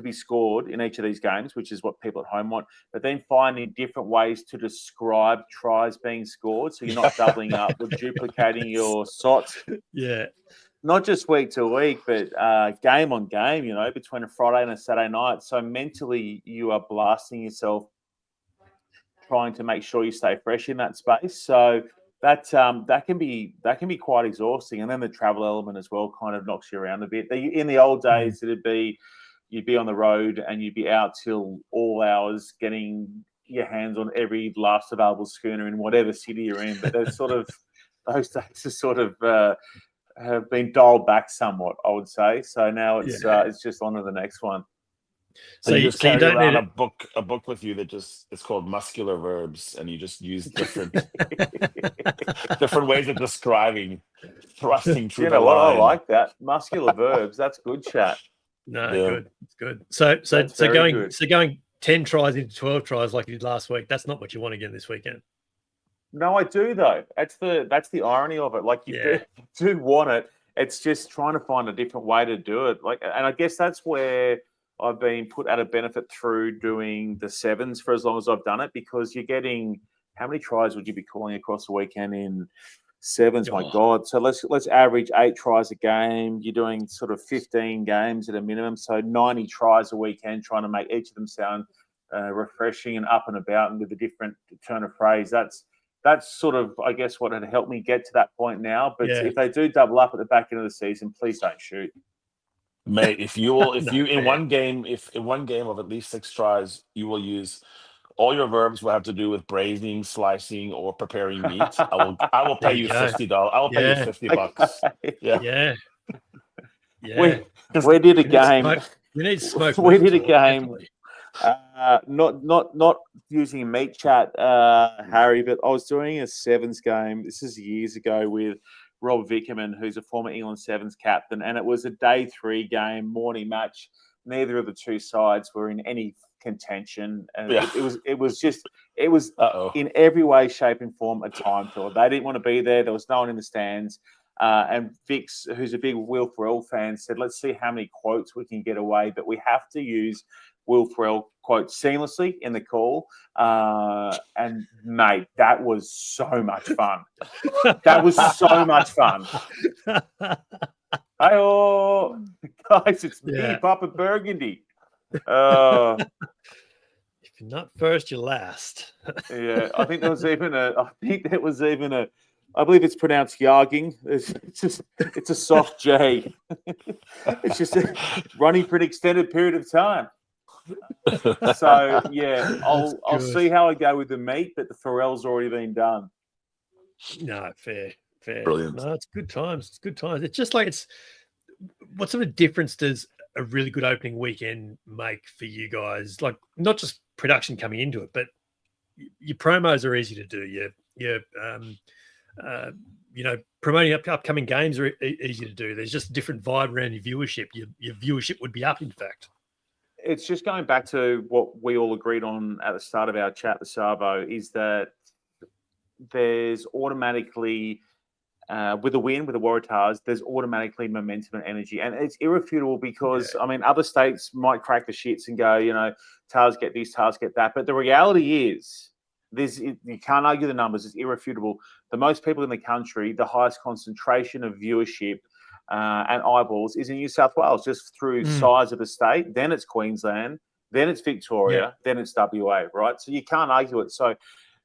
D: be scored in each of these games, which is what people at home want, but then finding different ways to describe tries being scored, so you're not doubling up or duplicating your shots.
B: Yeah.
D: Not just week to week, but game on game, between a Friday and a Saturday night. So mentally, you are blasting yourself trying to make sure you stay fresh in that space. So that can be quite exhausting. And then the travel element as well kind of knocks you around a bit. In the old days, you'd be on the road and you'd be out till all hours getting your hands on every last available schooner in whatever city you're in. But those days are sort of have been dialed back somewhat, I would say. So now it's just on to the next one.
C: So you just carry around a book with you that it's called Muscular Verbs, and you just use different ways of describing thrusting through the line.
D: I like that. Muscular verbs. That's good chat.
B: No, good. It's good. So going 10 tries into 12 tries like you did last week, that's not what you want again this weekend.
D: No, I do though. That's the irony of it. Like, you do want it. It's just trying to find a different way to do it. Like, and I guess that's where I've been put at a benefit through doing the sevens for as long as I've done it, because you're getting, how many tries would you be calling across the weekend in sevens? My God. So let's average 8 tries a game. You're doing sort of 15 games at a minimum. So 90 tries a weekend, trying to make each of them sound refreshing and up and about, and with a different turn of phrase. That's sort of, I guess, what had helped me get to that point now. But if they do double up at the back end of the season, please don't shoot.
C: Mate, in one game of at least 6 tries, you will use all your verbs will have to do with braising, slicing, or preparing meat. I will pay you $50. I will pay you $50.
B: Yeah.
D: We did a game.
B: You need smoke.
D: We did a game. Not using meat chat, Harry, but I was doing a sevens game. This is years ago with Rob Vickerman, who's a former England Sevens captain, and it was a day 3 game, morning match. Neither of the two sides were in any contention, and it was in every way, shape, and form a time filler. They didn't want to be there. There was no one in the stands. And Vix, who's a big Will Ferrell fan, said, "Let's see how many quotes we can get away, but we have to use Will Ferrell quotes seamlessly in the call." And mate, that was so much fun. That was so much fun. Hey-oh, guys, it's me, Papa Burgundy.
B: If you're not first, you're last.
D: I think there was even a I believe it's pronounced yarging. It's a soft J. It's just running for an extended period of time. So yeah, I'll see how I go with the meat, but the forel's already been done.
B: No, fair.
C: Brilliant.
B: No, it's good times. It's good times. It's just like what sort of difference does a really good opening weekend make for you guys? Like not just production coming into it, but your promos are easy to do. Your promoting upcoming games are easy to do. There's just a different vibe around your viewership. Your viewership would be up, in fact.
D: It's just going back to what we all agreed on at the start of our chat, the Savo, is that there's automatically, with a win, with the Waratahs, there's automatically momentum and energy. And it's irrefutable because, other states might crack the shits and go, Tars get this, Tars get that. But the reality is, you can't argue the numbers. It's irrefutable. The most people in the country, the highest concentration of viewership and eyeballs is in New South Wales, just through size of the state. Then it's Queensland, then it's Victoria, then it's WA, right? So you can't argue it. So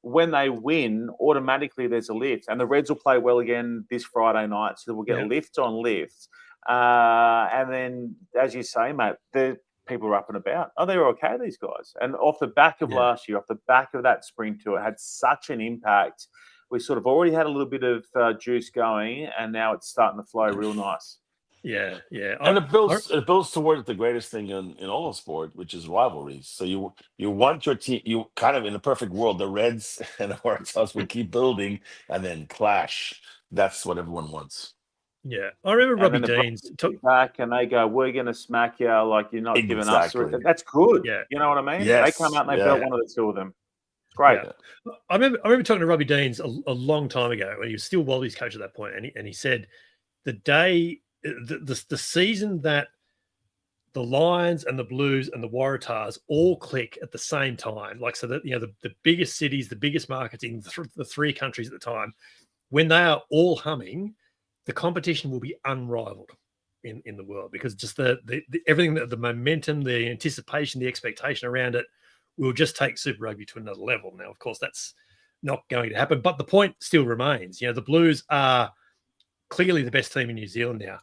D: when they win, automatically there's a lift. And the Reds will play well again this Friday night, so we'll get lift on lift. And then, as you say, mate, the people are up and about. Oh, they're okay, these guys. And off the back of last year, off the back of that spring tour, it had such an impact. We sort of already had a little bit of juice going, and now it's starting to flow real nice.
B: Yeah.
C: And it builds towards the greatest thing in all of sport, which is rivalries. So you want your team, you kind of, in a perfect world, the Reds and the Waratahs would keep building and then clash. That's what everyone wants.
B: Yeah, I remember Robbie Deans
D: took back, and they go, "We're going to smack you like you're not giving us." That's good.
B: Yeah,
D: you know what I mean.
C: Yes.
D: They come out and they built one of the two of them. It's great.
B: Yeah. I remember talking to Robbie Deans a long time ago when he was still Wallabies coach at that point, and he said the day, the season that the Lions and the Blues and the Waratahs all click at the same time, like so that the biggest cities, the biggest markets in the three countries at the time, when they are all humming, the competition will be unrivaled in the world, because just the everything, the momentum, the anticipation, the expectation around it will just take Super Rugby to another level. Now, of course, that's not going to happen, but the point still remains. The Blues are clearly the best team in New Zealand now.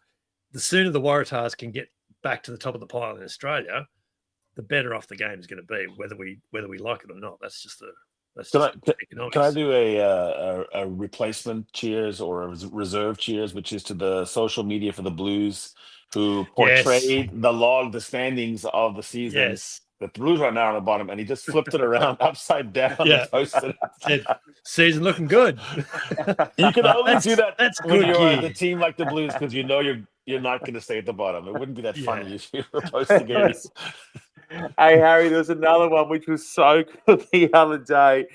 B: The sooner the Waratahs can get back to the top of the pile in Australia, the better off the game is going to be, whether we like it or not. That's just
C: Can I do a replacement cheers or a reserve cheers, which is to the social media for the Blues, who portrayed the standings of the season.
B: Yes.
C: The Blues right now on the bottom, and he just flipped it around upside down and posted
B: it. Season looking good.
C: You can only do that when you're the team like the Blues, because you're not going to stay at the bottom. It wouldn't be that funny if you were posting it.
D: Hey, Harry, there was another one which was so good the other day.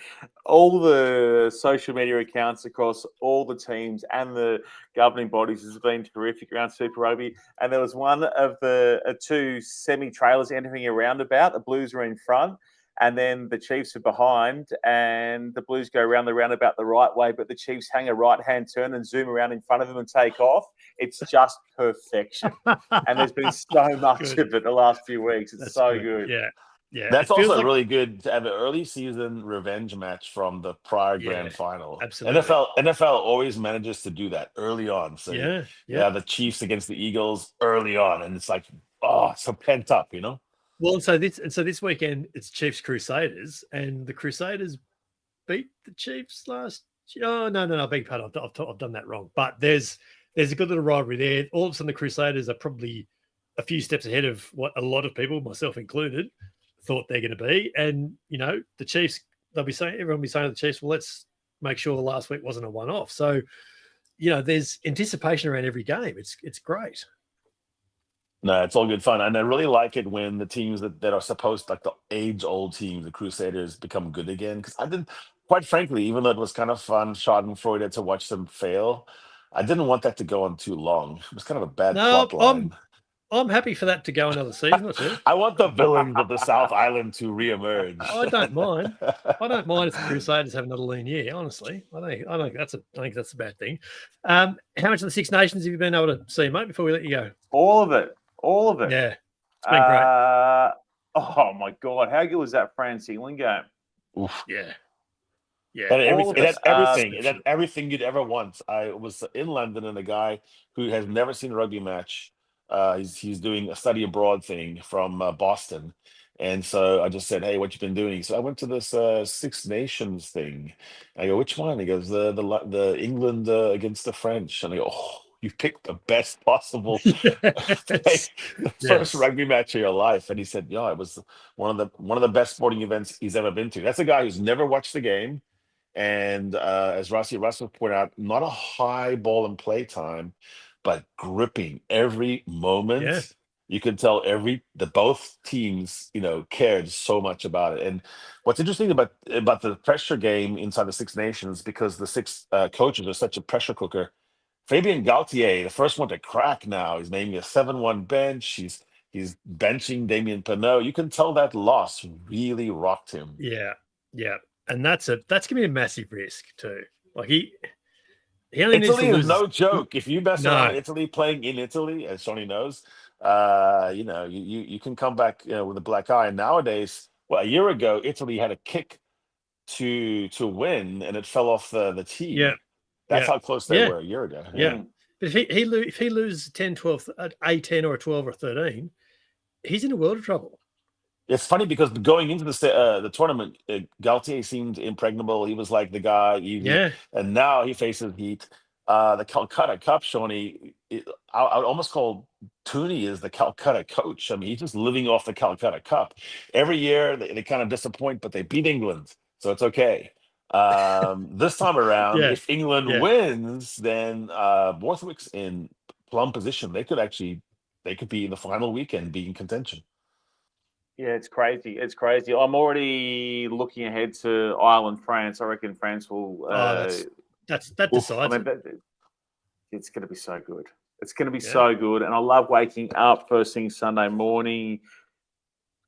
D: All the social media accounts across all the teams and the governing bodies has been terrific around Super Rugby. And there was one of the two semi-trailers entering a roundabout. The Blues were in front, and then the Chiefs are behind, and the Blues go around the roundabout the right way, but the Chiefs hang a right-hand turn and zoom around in front of them and take off. It's just perfection. And there's been so much of it the last few weeks. It's good.
B: Yeah.
C: That's also really good to have an early season revenge match from the prior grand final.
B: Absolutely.
C: NFL always manages to do that early on. So the Chiefs against the Eagles early on, and it's like, so pent up,
B: Well, and so this weekend it's Chiefs Crusaders, and the Crusaders beat the Chiefs last year. Oh no, beg pardon, I've done that wrong. But there's a good little rivalry there. All of a sudden, the Crusaders are probably a few steps ahead of what a lot of people, myself included, thought they're going to be. And the Chiefs, everyone will be saying to the Chiefs, well, let's make sure the last week wasn't a one-off. So there's anticipation around every game. It's great.
C: No, it's all good fun. And I really like it when the teams that are supposed, like the age-old teams, the Crusaders, become good again. Because quite frankly, even though it was kind of fun, schadenfreude to watch them fail, I didn't want that to go on too long. It was kind of a bad plot line.
B: I'm happy for that to go another season or two.
C: I want the villains of the South Island to reemerge.
B: I don't mind. I don't mind if the Crusaders have another lean year. Honestly, I think that's a bad thing. How much of the Six Nations have you been able to see, mate? Before we let you go,
D: all of it.
B: Yeah, it's been great.
D: Oh my God, how good was that France England game?
C: Oof.
B: Yeah. Yeah.
C: And
D: All of
C: it had
D: us
C: everything.
D: are-
C: It had everything you'd ever want. I was in London, and a guy who has never seen a rugby match. He's doing a study abroad thing from Boston, and so I just said, "Hey, what you been doing?" So I went to this Six Nations thing. I go, "Which one?" He goes, "The England against the French." And I go, "Oh, you picked the best possible
B: Yes.
C: the first
B: Yes.
C: rugby match of your life." And he said, "Yeah, it was one of the best sporting events he's ever been to." That's a guy who's never watched the game. And as Russell pointed out, not a high ball and play time, but gripping every moment.
B: Yeah.
C: You could tell both teams, cared so much about it. And what's interesting about the pressure game inside the Six Nations, because the six coaches are such a pressure cooker. Fabien Galtier, the first one to crack now, he's naming a 7-1 bench. He's benching Damien Penaud. You can tell that loss really rocked him.
B: Yeah. Yeah. And that's gonna be a massive risk too. Like he only needs to
C: Italy
B: lose.
C: is no joke. If you mess
B: No.
C: around Italy playing in Italy, as Seanny knows, you can come back with a black eye. And nowadays, well, a year ago, Italy had a kick to win, and it fell off the tee.
B: Yeah.
C: That's
B: Yeah.
C: how close they
B: Yeah.
C: were a year ago.
B: Yeah. But if he loses 10, 12, a 10 or a 12 or 13, he's in a world of trouble.
C: It's funny because going into the tournament, Galtier seemed impregnable. He was like the guy.
B: Yeah.
C: And now he faces heat. The Calcutta Cup, Shawnee, I would almost call Tooney is the Calcutta coach. I mean, he's just living off the Calcutta Cup. Every year they kind of disappoint, but they beat England, so it's okay. This time around,
B: Yeah.
C: if England
B: Yeah.
C: wins, then Borthwick's in plum position. They could be in the final weekend, be in contention.
D: Yeah, it's crazy. It's crazy. I'm already looking ahead to Ireland, France. I reckon France will.
B: That decides.
D: It's going to be so good. It's going to be so good. And I love waking up first thing Sunday morning,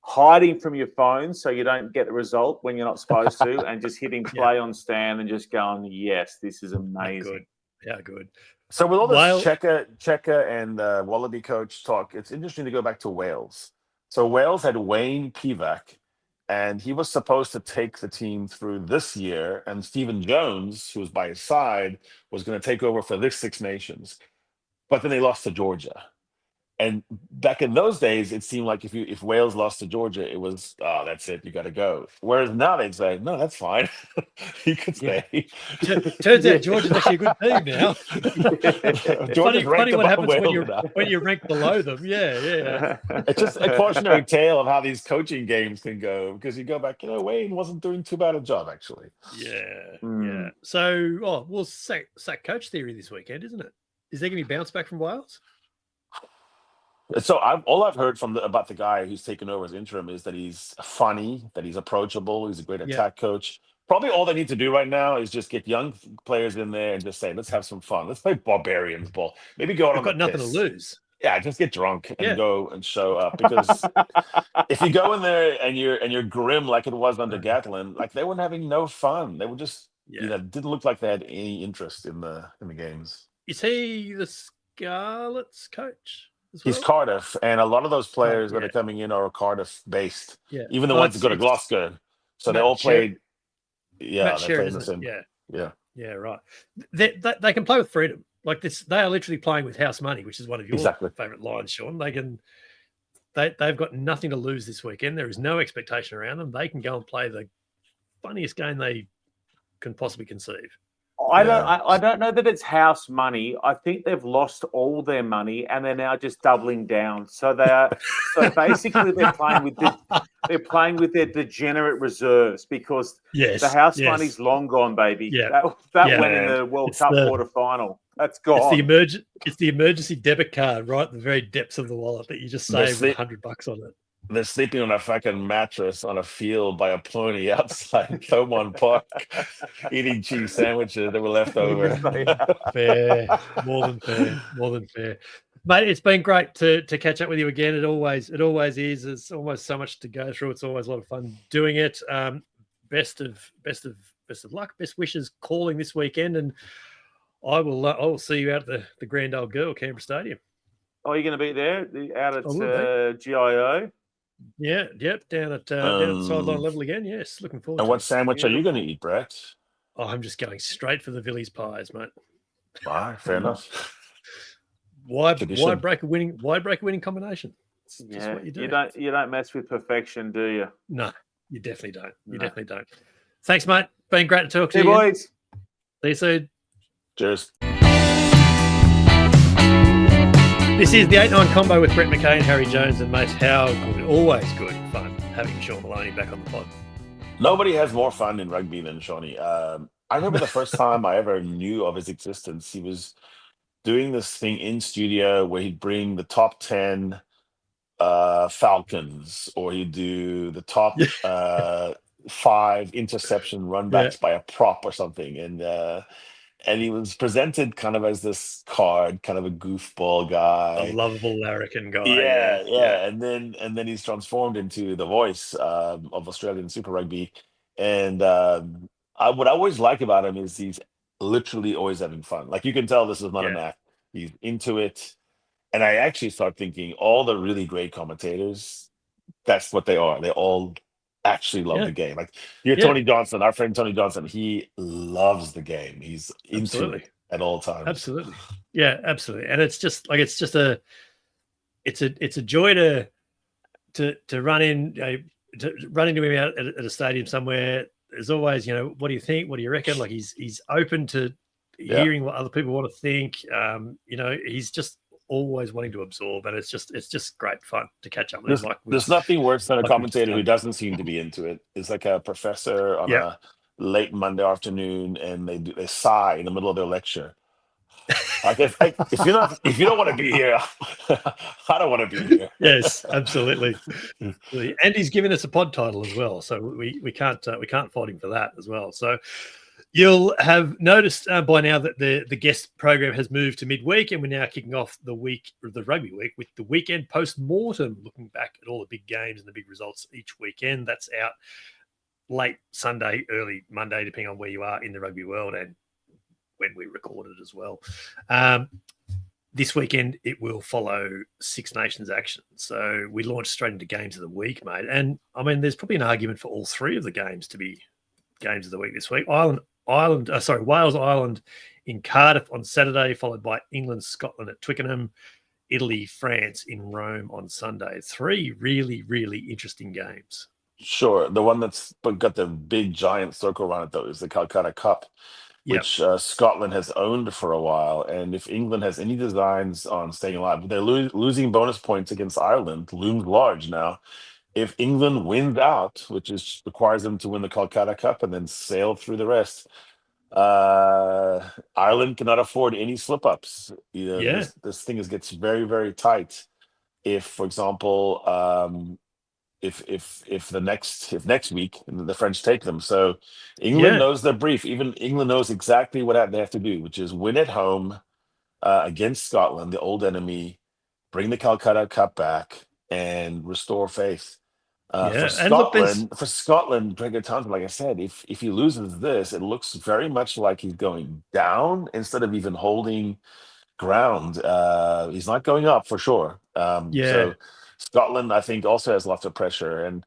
D: hiding from your phone so you don't get the result when you're not supposed to, and just hitting play on Stan and just going, yes, this is amazing.
B: Yeah, good.
C: So with all this Checker and Wallaby coach talk, it's interesting to go back to Wales. So Wales had Wayne Pivac, and he was supposed to take the team through this year, and Stephen Jones, who was by his side, was going to take over for this Six Nations. But then they lost to Georgia. And back in those days, it seemed like if Wales lost to Georgia, it was, oh, that's it, you got to go. Whereas now they'd say, no, that's fine. You could stay.
B: Turns out Georgia's actually a good team now. Funny what happens when you rank below them. Yeah.
C: It's just a cautionary tale of how these coaching games can go, because you go back, Wayne wasn't doing too bad a job, actually.
B: Yeah. So, we'll sack coach theory this weekend, isn't it? Is there going to be bounce back from Wales?
C: So all I've heard about the guy who's taken over as interim is that he's funny, that he's approachable, he's a great attack coach. Probably all they need to do right now is just get young players in there and just say, let's have some fun. Let's play barbarians ball. Maybe go out on the
B: got nothing
C: piss.
B: to lose.
C: Yeah, just get drunk and go and show up. Because if you go in there and you're grim like it was under Gatlin, like they weren't having no fun. They were just didn't look like they had any interest in the games.
B: Is he the Scarlets coach? Well?
C: He's Cardiff, and a lot of those players that are coming in are Cardiff based.
B: Yeah.
C: Even the ones that go to Glasgow. So they all played.
B: Yeah,
C: they played in the same.
B: Yeah, right. They can play with freedom. Like this, they are literally playing with house money, which is one of your favorite lines, Sean. They've got nothing to lose this weekend. There is no expectation around them. They can go and play the funniest game they can possibly conceive.
D: I don't know that it's house money. I think they've lost all their money and they're now just doubling down. So basically they're playing with their degenerate reserves, because the house money's long gone, baby.
B: Yeah.
D: That went in the World Cup quarterfinal. That's gone.
B: It's the emergency debit card right at the very depths of the wallet that you just saved $100 on it.
C: They're sleeping on a fucking mattress on a field by a pony outside Thomond Park, eating cheese sandwiches that were left over.
B: Fair. More than fair. Mate, it's been great to catch up with you again. It always is. There's almost so much to go through. It's always a lot of fun doing it. Best of luck. Best wishes calling this weekend, and I will see you out at the Grand Old Girl, Canberra Stadium.
D: Oh, you're going to be there out at GIO?
B: Yeah, down at sideline level again. Yes, looking forward.
C: And what sandwich are you going to eat, Brett?
B: I'm just going straight for the Villies pies, mate.
C: All right, fair enough.
B: Why break a winning combination? It's just what you do.
D: You don't mess with perfection, do you?
B: No, you definitely don't. Definitely don't. Thanks, mate. Been great to talk to you,
D: boys.
B: See you soon.
C: Cheers.
B: This is the 8-9 Combo with Brett McKay and Harry Jones, and mate, how good, always good fun having Sean Maloney back on the pod.
C: Nobody has more fun in rugby than Seanny. I remember the first time I ever knew of his existence. He was doing this thing in studio where he'd bring the top 10 Falcons, or he'd do the top 5 interception runbacks by a prop or something. And he was presented kind of as this card, kind of a goofball guy,
B: a lovable larrikin guy.
C: Yeah. And then he's transformed into the voice of Australian Super Rugby. And what I always like about him is he's literally always having fun. Like, you can tell this is not an act. He's into it. And I actually start thinking all the really great commentators, that's what they are. They all actually love the game. Like, Tony Johnson, our friend Tony Johnson, he loves the game. He's into it at all times.
B: Absolutely. Yeah, absolutely. And it's just a joy to run into him out at a stadium somewhere. There's always, what do you think? What do you reckon? Like, he's open to hearing what other people want to think. He's just always wanting to absorb, and it's just great fun to catch up with him.
C: There's nothing worse than a commentator who doesn't seem to be into it. It's like a professor on a late Monday afternoon, and they sigh in the middle of their lecture. Like, if you don't want to be here, I don't want to be here.
B: Yes, absolutely. And he's given us a pod title as well, so we can't fault him for that as well. So you'll have noticed by now that the guest program has moved to midweek, and we're now kicking off the rugby week with the weekend post-mortem, looking back at all the big games and the big results each weekend. That's out late Sunday, early Monday, depending on where you are in the rugby world and when we record it as well. This weekend, it will follow Six Nations action. So we launch straight into games of the week, mate. And, I mean, there's probably an argument for all 3 of the games to be games of the week this week. Wales, Ireland in Cardiff on Saturday, followed by England, Scotland at Twickenham, Italy, France in Rome on Sunday. 3 really, really interesting games.
C: Sure. The one that's got the big giant circle around it, though, is the Calcutta Cup, which Scotland has owned for a while. And if England has any designs on staying alive, they're losing bonus points against Ireland, looms large now. If England wins out, which requires them to win the Calcutta Cup and then sail through the rest, Ireland cannot afford any slip-ups. This thing gets very, very tight. If, for example, if next week the French take them, so England knows their brief. Even England knows exactly what they have to do, which is win at home against Scotland, the old enemy, bring the Calcutta Cup back, and restore faith. For Scotland, Gregor Townsend, like I said, if he loses this, it looks very much like he's going down instead of even holding ground. He's not going up for sure. So Scotland, I think, also has lots of pressure. And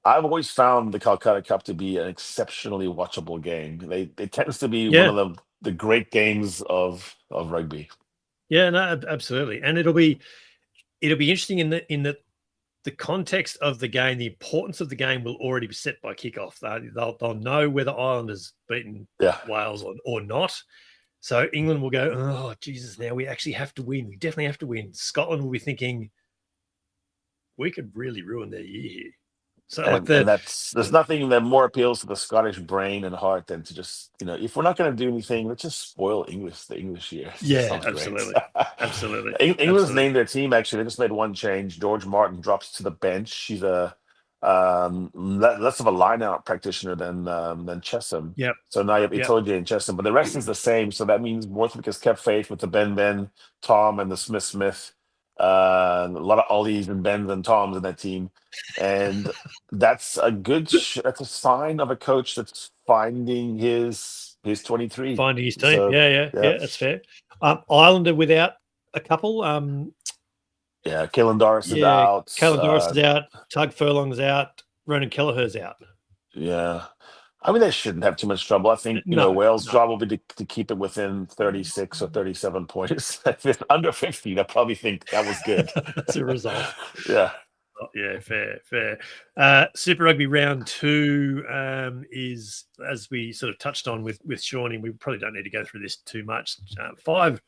C: I've always found the Calcutta Cup to be an exceptionally watchable game. It tends to be one of the great games of rugby. Yeah,
B: no, absolutely. And it'll be interesting in the context of the game. The importance of the game will already be set by kickoff. They'll know whether Ireland has beaten Wales or not. So England will go, oh, Jesus, now we actually have to win. We definitely have to win. Scotland will be thinking, we could really ruin their year here. So there's nothing that more appeals to the Scottish brain and heart than to just, if we're not going to do anything, let's just spoil the English year. Yeah, absolutely. Absolutely. England's named their team, actually. They just made one change. George Martin drops to the bench. She's a less of a line-out practitioner than Chesham. Yep. So now you have Itoje and Chesham, but the rest is the same. So that means Borthwick has kept faith with the Ben, Tom, and the Smith. A lot of Ollies and Bens and Toms in that team, and that's a sign of a coach that's finding his 23, finding his team. So, yeah, that's fair. Ireland are without a couple. Caelan Doris is out. Caelan Doris is out. Tug Furlong's out. Ronan Kelleher's out. Yeah.
C: I mean, they shouldn't have too much trouble. I think, Wales' job will be to keep it within 36 or 37 points. If it's under 50, they'll probably think that was good.
B: That's a result.
C: Yeah.
B: Oh, yeah, fair. Super Rugby round 2 is, as we sort of touched on with Seanny, we probably don't need to go through this too much. 5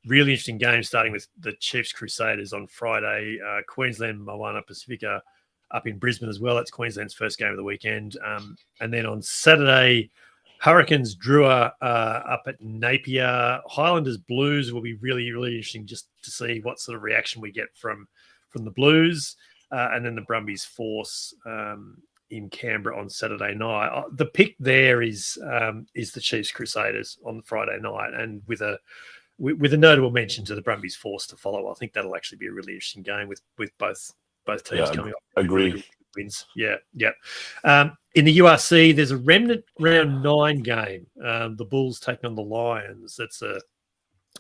B: really interesting games, starting with the Chiefs Crusaders on Friday, Queensland Moana Pacifica up in Brisbane as well. That's Queensland's first game of the weekend. And then on Saturday, Hurricanes Drua up at Napier. Highlanders Blues will be really, really interesting just to see what sort of reaction we get from the Blues. And then the Brumbies Force in Canberra on Saturday night. The pick there is the Chiefs Crusaders on the Friday night, and with a notable mention to the Brumbies Force to follow. I think that'll actually be a really interesting game with both teams coming up.
C: Agree.
B: Really wins. Yeah. In the URC, there's a remnant round 9 game. The Bulls taking on the Lions.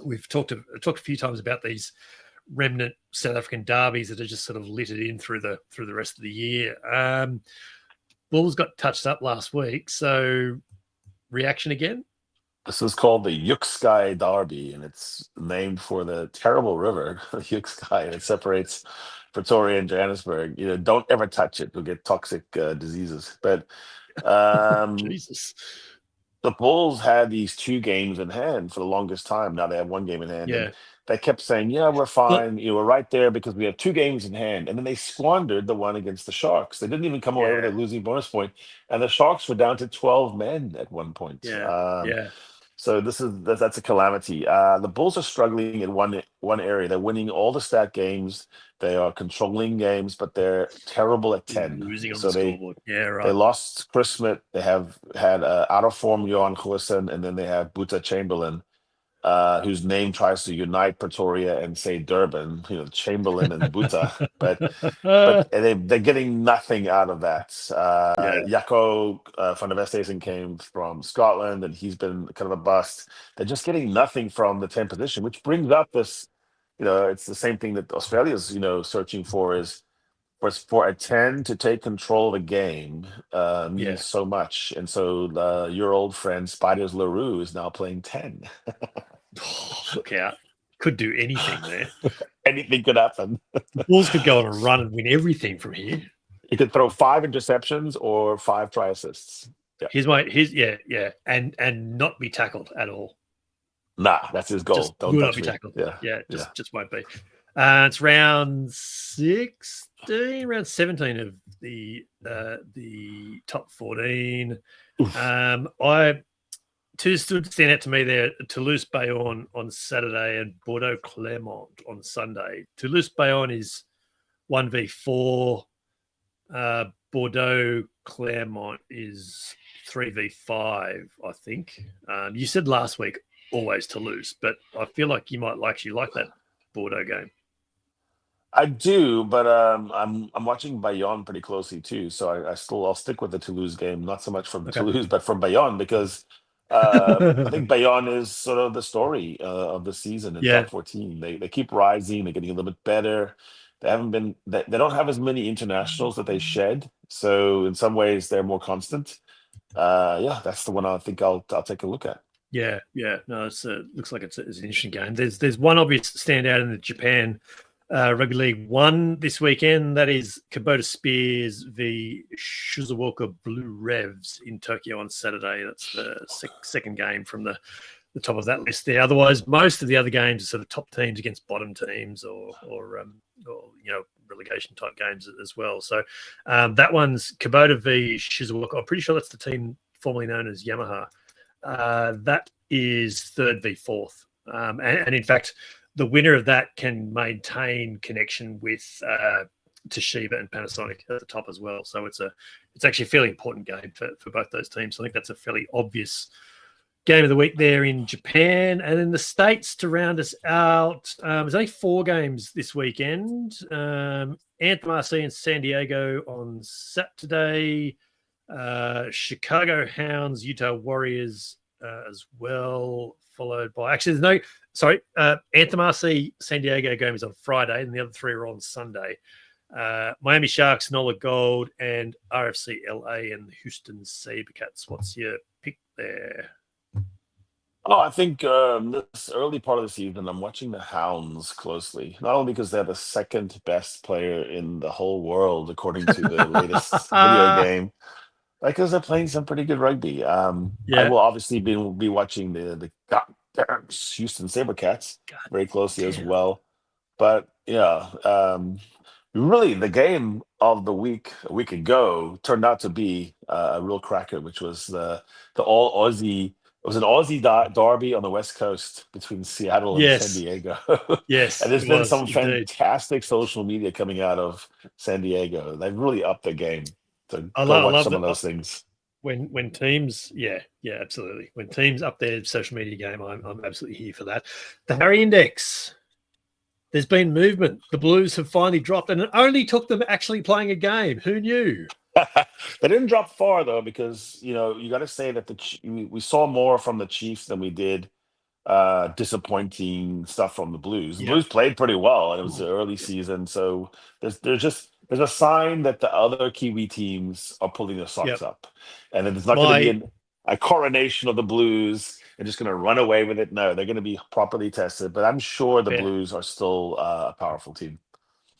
B: We've talked a few times about these remnant South African derbies that are just sort of littered in through the rest of the year. Bulls got touched up last week, so reaction again?
C: This is called the Yukskai Derby, and it's named for the terrible river, the Yukskai, and it separates Pretoria and Johannesburg. Don't ever touch it; you'll get toxic diseases. But
B: Jesus.
C: The Bulls had these 2 games in hand for the longest time. Now they have 1 game in hand.
B: Yeah.
C: And they kept saying, "Yeah, we're fine. We're right there because we have 2 games in hand." And then they squandered the one against the Sharks. They didn't even come away with a losing bonus point, and the Sharks were down to 12 men at one point.
B: Yeah.
C: So that's a calamity. The Bulls are struggling in one area. They're winning all the stat games. They are controlling games, but they're terrible at 10.
B: Losing on
C: so
B: the scoreboard. Yeah, right.
C: They lost Chris Smith. They have had out of form Johan Goosen, and then they have Boeta Chamberlain, whose name tries to unite Pretoria and say Durban. Chamberlain and Boeta, but they're getting nothing out of that. Jaco van der Westhuizen came from Scotland, and he's been kind of a bust. They're just getting nothing from the 10 position, which brings up this. It's the same thing that Australia's searching for is for a 10 to take control of a game means so much. And so your old friend Spiders LaRue is now playing 10.
B: Look out. Could do anything there.
C: Anything could happen.
B: The Bulls could go on a run and win everything from here.
C: He could throw 5 interceptions or 5 try assists.
B: Yeah. And not be tackled at all.
C: Nah, that's his goal.
B: Just
C: Don't touch
B: be
C: me.
B: tackled.
C: Yeah.
B: Just won't be. It's round 16, round 17 of the top 14. Two stood stand out to me there: Toulouse-Bayonne on Saturday and Bordeaux-Clermont on Sunday. Toulouse-Bayonne is 1v4. Bordeaux-Clermont is 3v5, I think. You said last week always Toulouse, but I feel like you might actually like that Bordeaux game.
C: I do, but I'm watching Bayonne pretty closely too. So I'll stick with the Toulouse game, not so much from Toulouse, but from Bayonne, because I think Bayonne is sort of the story of the season in top 14. They keep rising, they're getting a little bit better. They don't have as many internationals that they shed, so in some ways they're more constant. That's the one I think I'll take a look at.
B: Yeah. No, it looks like it's an interesting game. There's one obvious standout in the Japan Rugby League 1 this weekend. That is Kubota Spears v Shizuoka Blue Revs in Tokyo on Saturday. That's the second game from the top of that list there. Otherwise, most of the other games are sort of top teams against bottom teams or relegation type games as well. So that one's Kubota v Shizuoka. I'm pretty sure that's the team formerly known as Yamaha. That is 3rd v 4th. And in fact, the winner of that can maintain connection with Toshiba and Panasonic at the top as well. So it's actually a fairly important game for both those teams. So I think that's a fairly obvious game of the week there in Japan. And in the States, to round us out, there's only 4 games this weekend. Anthem RC in San Diego on Saturday. Chicago Hounds, Utah Warriors as well, followed by Anthem RC San Diego game is on Friday, and the other 3 are on Sunday. Miami Sharks, Nola Gold, and RFC LA and the Houston Sabercats. What's your pick there?
C: Oh, I think this early part of the season, I'm watching the Hounds closely. Not only because they're the second best player in the whole world, according to the latest video game, because they're playing some pretty good rugby. I will obviously be watching the Houston Sabercats very closely as well. But really, the game of the week a week ago turned out to be a real cracker, which was the all Aussie. It was an Aussie derby on the West Coast between Seattle and San Diego.
B: Yes,
C: and there's been some fantastic social media coming out of San Diego. They've really upped the game. So I watch some of those things.
B: When teams, absolutely. When teams up their social media game, I'm absolutely here for that. The Harry Index. There's been movement. The Blues have finally dropped, and it only took them actually playing a game. Who knew?
C: They didn't drop far though, because you got to say that we saw more from the Chiefs than we did disappointing stuff from the Blues. The Blues played pretty well, and it was the early season, so there's a sign that the other Kiwi teams are pulling their socks up, and it's not going to be a coronation of the Blues and just going to run away with it. No, they're going to be properly tested, but I'm sure the Blues are still a powerful team.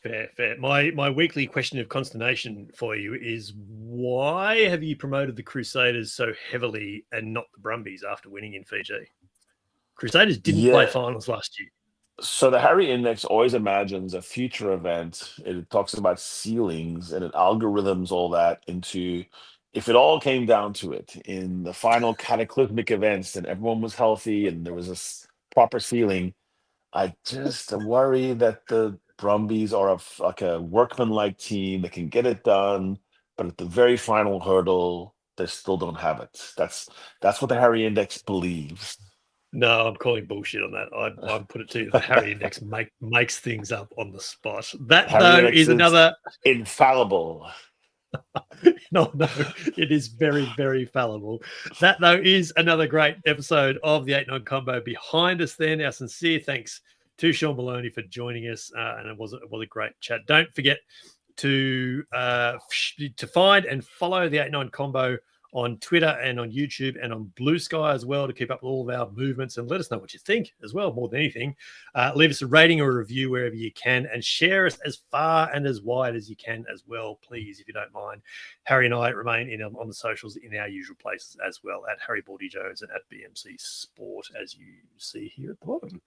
B: Fair. My weekly question of consternation for you is, why have you promoted the Crusaders so heavily and not the Brumbies after winning in Fiji? Crusaders didn't play finals last year.
C: So the Harry Index always imagines a future event. It talks about ceilings and it algorithms all that into, if it all came down to it, in the final cataclysmic events and everyone was healthy and there was a proper ceiling, I just worry that the Brumbies are a workman-like team that can get it done, but at the very final hurdle, they still don't have it. That's what the Harry Index believes.
B: No, I'm calling bullshit on that. I put it to you. The Harry Index makes things up on the spot. That, though, is another...
C: infallible.
B: No, it is very, very fallible. That, though, is another great episode of the 8-9 Combo. Behind us then, our sincere thanks to Sean Maloney for joining us, and it was a great chat. Don't forget to find and follow the 8-9 Combo on Twitter and on YouTube and on Blue Sky as well to keep up with all of our movements, and let us know what you think as well, more than anything. Leave us a rating or a review wherever you can, and share us as far and as wide as you can as well, please, if you don't mind. Harry and I remain on the socials in our usual places as well, at Harry Baldy Jones and at BMC Sport, as you see here at the bottom.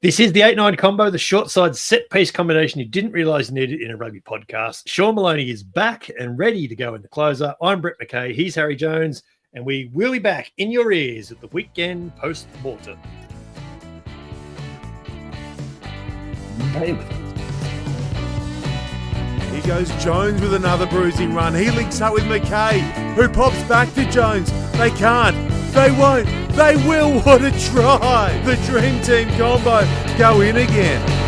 B: This is the 8-9 Combo, the short side set piece combination you didn't realise you needed in a rugby podcast. Sean Maloney is back and ready to go in the closer. I'm Brett McKay. He's Harry Jones, and we will be back in your ears at the weekend post-mortem.
E: Here goes Jones with another bruising run. He links up with McKay, who pops back to Jones. They can't. They won't. They will. What a try. The Dream Team Combo go in again.